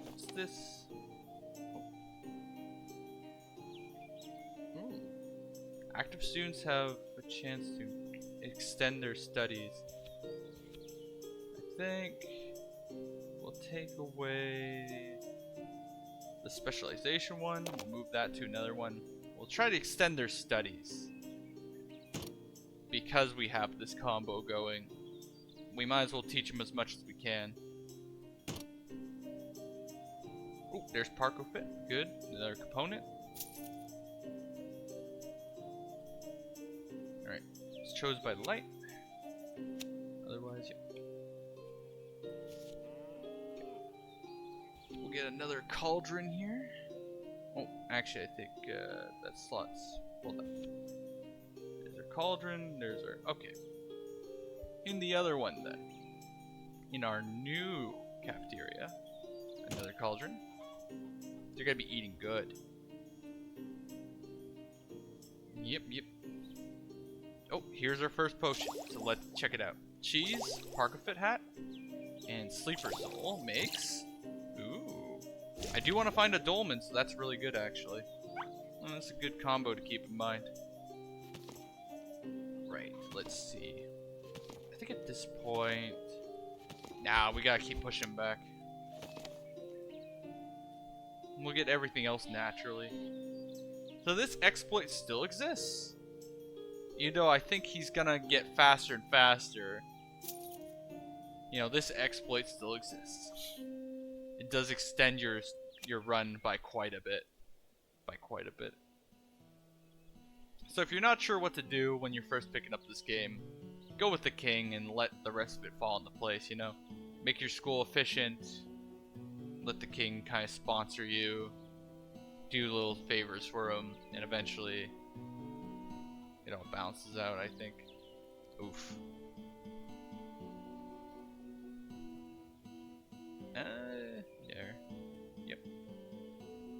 What's this? Active students have a chance to extend their studies. I think we'll take away the specialization one. We'll move that to another one. We'll try to extend their studies. Because we have this combo going, we might as well teach them as much as we can. Oh, there's Parko Fit. Good. Another component. Alright. It's chosen by the light. Otherwise, yeah. Okay. We'll get another cauldron here. Oh, actually, I think that's slots. Hold on. There's our cauldron. There's our. Okay. In the other one, then. In our new cafeteria. Another cauldron. They're gonna be eating good. Yep. Oh, here's our first potion. So let's check it out. Cheese, Parkofit hat, and Sleeper Soul makes. Ooh. I do want to find a dolmen, so that's really good, actually. Well, that's a good combo to keep in mind. Right, let's see. I think at this point. Nah, we gotta keep pushing back. We'll get everything else naturally. So this exploit still exists. Even though I think he's gonna get faster and faster. You know, this exploit still exists. It does extend your run by quite a bit. So if you're not sure what to do when you're first picking up this game, go with the king and let the rest of it fall into place, you know? Make your school efficient. Let the king kind of sponsor you. Do little favors for him, and eventually it all balances out, I think. Oof. There. Yep.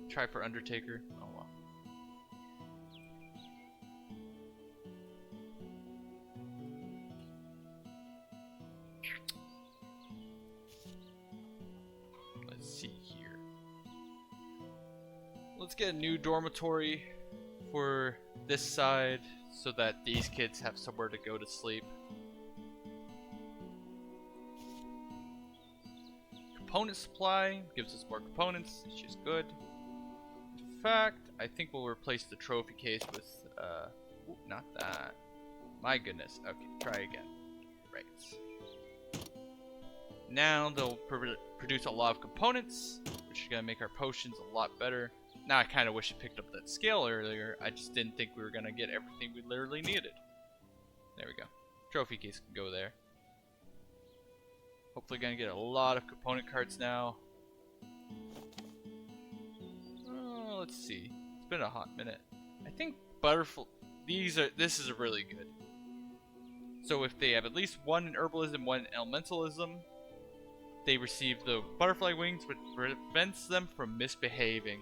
Try for Undertaker. Oh well. Let's see here. Let's get a new dormitory for this side so that these kids have somewhere to go to sleep. Component supply gives us more components, which is good. In fact, I think we'll replace the trophy case with, ooh, not that. My goodness. Okay, try again. Right. Now they'll produce a lot of components, which is going to make our potions a lot better. Now I kind of wish I picked up that scale earlier. I just didn't think we were going to get everything we literally needed. There we go. Trophy case can go there. Hopefully going to get a lot of component cards now. Oh, let's see. It's been a hot minute. I think butterfly. This is really good. So if they have at least one in herbalism, one in elementalism, they receive the butterfly wings, which prevents them from misbehaving.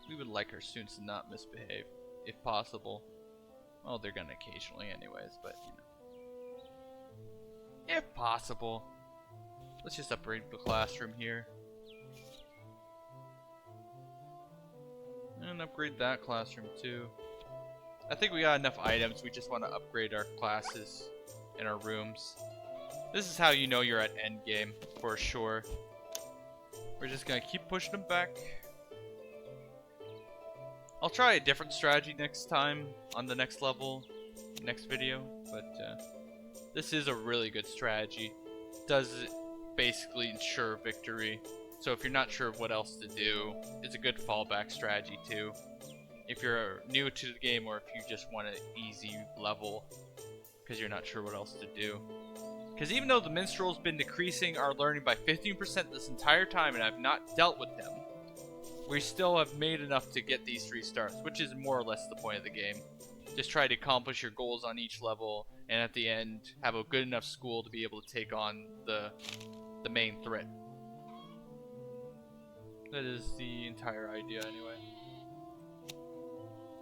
We would like our students to not misbehave, if possible. Well, they're gonna occasionally anyways, but you know. If possible. Let's just upgrade the classroom here. And upgrade that classroom too. I think we got enough items, we just want to upgrade our classes and our rooms. This is how you know you're at endgame, for sure. We're just gonna keep pushing them back. I'll try a different strategy next time on the next level, next video, but this is a really good strategy. It does basically ensure victory, so if you're not sure of what else to do, it's a good fallback strategy too. If you're new to the game or if you just want an easy level because you're not sure what else to do. Because even though the minstrel's been decreasing our learning by 15% this entire time and I've not dealt with him, we still have made enough to get these 3 stars, which is more or less the point of the game. Just try to accomplish your goals on each level, and at the end, have a good enough school to be able to take on the main threat. That is the entire idea anyway.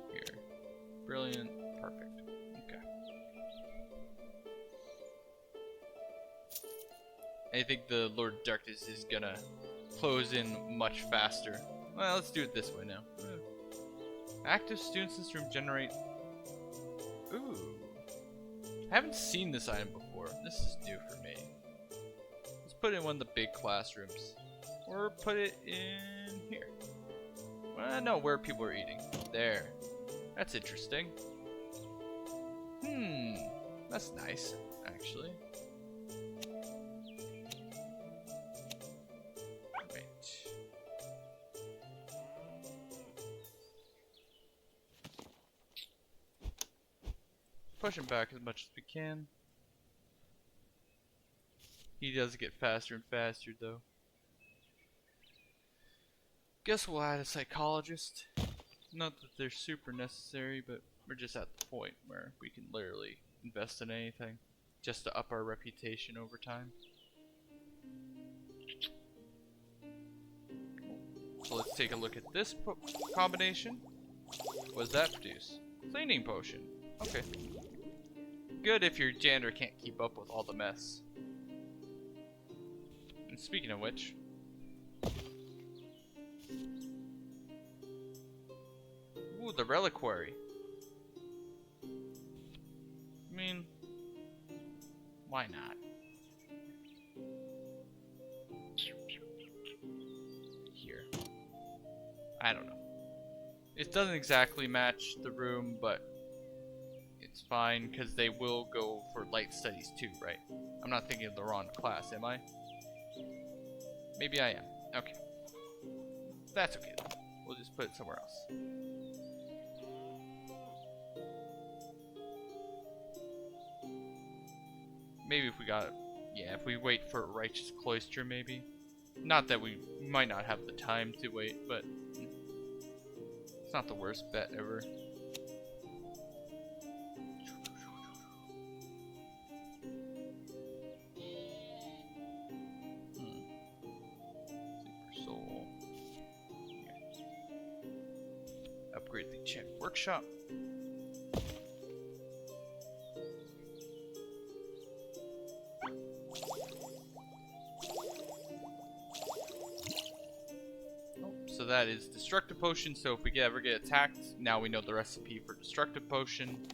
Here. Brilliant. Perfect. Okay. I think the Lord of Darkness is gonna close in much faster. Well, let's do it this way now. Active students in this room generate... Ooh. I haven't seen this item before. This is new for me. Let's put it in one of the big classrooms. Or put it in here. Well, no, where people are eating. There. That's interesting. That's nice, actually. Push him back as much as we can. He does get faster and faster though. Guess we'll add a psychologist. Not that they're super necessary, but we're just at the point where we can literally invest in anything just to up our reputation over time. So let's take a look at this combination. What does that produce? Cleaning potion. Okay. Good if your janitor can't keep up with all the mess. And speaking of which, ooh, the reliquary. I mean, why not? Here. I don't know. It doesn't exactly match the room, but it's fine because they will go for light studies too, right? I'm not thinking of the wrong class, am I? Maybe I am. Okay. That's okay though. We'll just put it somewhere else. Maybe if we got, yeah, if we wait for a righteous cloister, maybe. Not that we might not have the time to wait, but it's not the worst bet ever. Super soul. Yeah. Upgrade the check workshop. So that is destructive potion. So if we ever get attacked, now we know the recipe for destructive potion.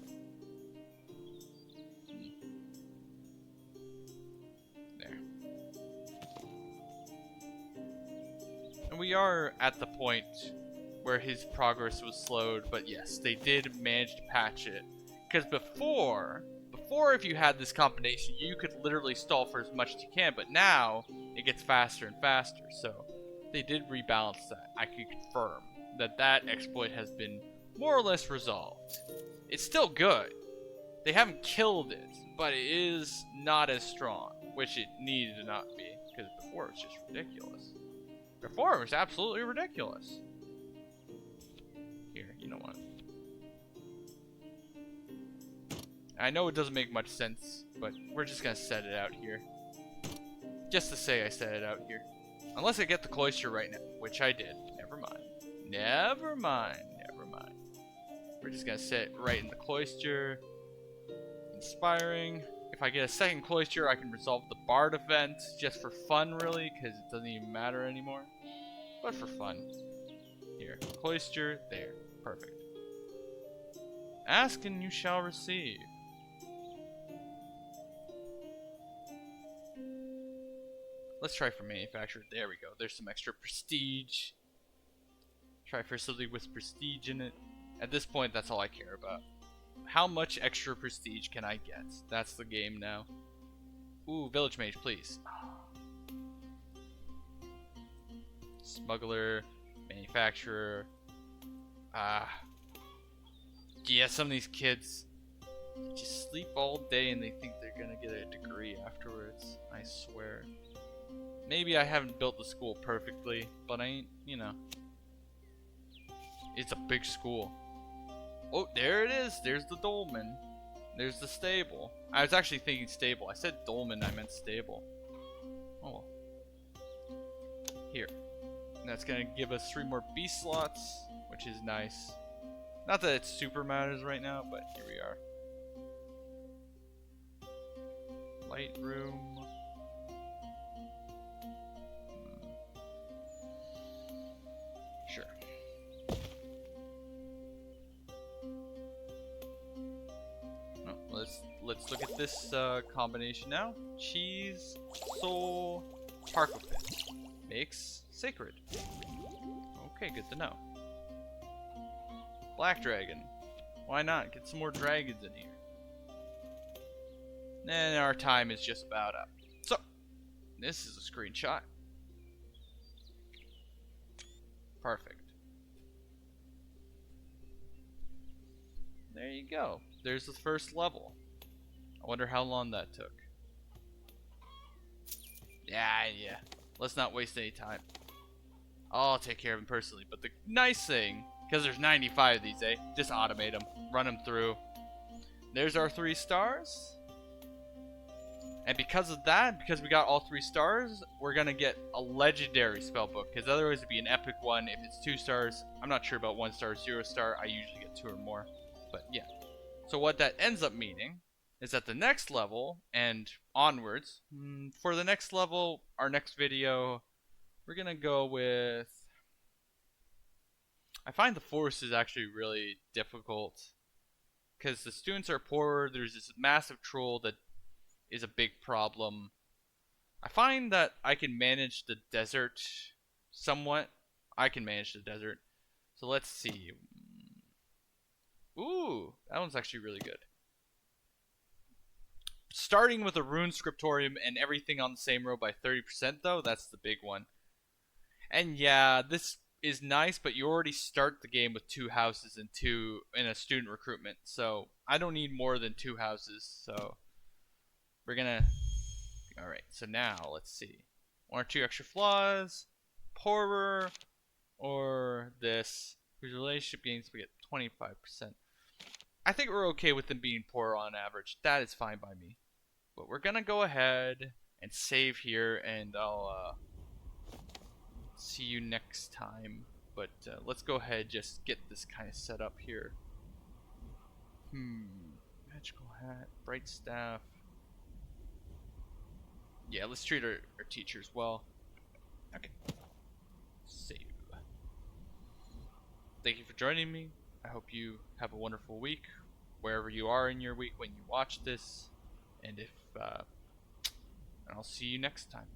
There. And we are at the point where his progress was slowed, but yes, they did manage to patch it. Because before if you had this combination, you could literally stall for as much as you can, but now it gets faster and faster. So they did rebalance that. I can confirm that that exploit has been more or less resolved. It's still good. They haven't killed it, but it is not as strong, which it needed to not be, because before it was just ridiculous. Before it was absolutely ridiculous. Here, you know what? I know it doesn't make much sense, but we're just gonna set it out here. Just to say I set it out here. Unless I get the cloister right now, which I did. Never mind. Never mind. Never mind. We're just gonna set it right in the cloister. Inspiring. If I get a second cloister, I can resolve the bard event just for fun, really, because it doesn't even matter anymore. But for fun. Here. Cloister. There. Perfect. Ask and you shall receive. Let's try for manufacturer. There we go. There's some extra prestige. Try for something with prestige in it. At this point, that's all I care about. How much extra prestige can I get? That's the game now. Ooh, village mage, please. Smuggler, manufacturer. Yeah, some of these kids just sleep all day and they think they're gonna get a degree afterwards. I swear. Maybe I haven't built the school perfectly, but I ain't, you know. It's a big school. Oh, there it is. There's the dolmen. There's the stable. I was actually thinking stable. I said dolmen, I meant stable. Oh well. Here. And that's gonna give us 3 more beast slots, which is nice. Not that it super matters right now, but here we are. Light room. Sure. Oh, let's look at this combination now. Cheese, soul, parkopit makes sacred. Okay, good to know. Black dragon. Why not? Get some more dragons in here. And our time is just about up. So, this is a screenshot. Perfect. There you go. There's the first level. I wonder how long that took. Yeah. Let's not waste any time. I'll take care of them personally. But the nice thing, because there's 95 of these, just automate them. Run them through. There's our 3 stars. And because of that, because we got all 3 stars, we're going to get a legendary spellbook. Because otherwise it'd be an epic one if it's 2 stars. I'm not sure about 1 star, 0 star. I usually get 2 or more. But yeah. So what that ends up meaning is that the next level and onwards, for the next level, our next video, we're going to go with... I find the forest is actually really difficult. Because the students are poorer, there's this massive troll that is a big problem. I find that I can manage the desert somewhat. I can manage the desert. So let's see. Ooh, that one's actually really good. Starting with a rune scriptorium and everything on the same row by 30% though, that's the big one. And yeah, this is nice, but you already start the game with 2 houses and 2 in a student recruitment. So I don't need more than 2 houses. So we're gonna... Alright, so now let's see. 1 or 2 extra flaws, poorer, or this. Whose relationship gains we get 25%. I think we're okay with them being poorer on average. That is fine by me. But we're gonna go ahead and save here, and I'll see you next time. But let's go ahead, just get this kind of set up here. Magical hat, bright staff. Yeah, let's treat our teachers well. Okay. Save. thank you for joining me. I hope you have a wonderful week, wherever you are in your week when you watch this. And I'll see you next time.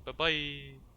Bye bye.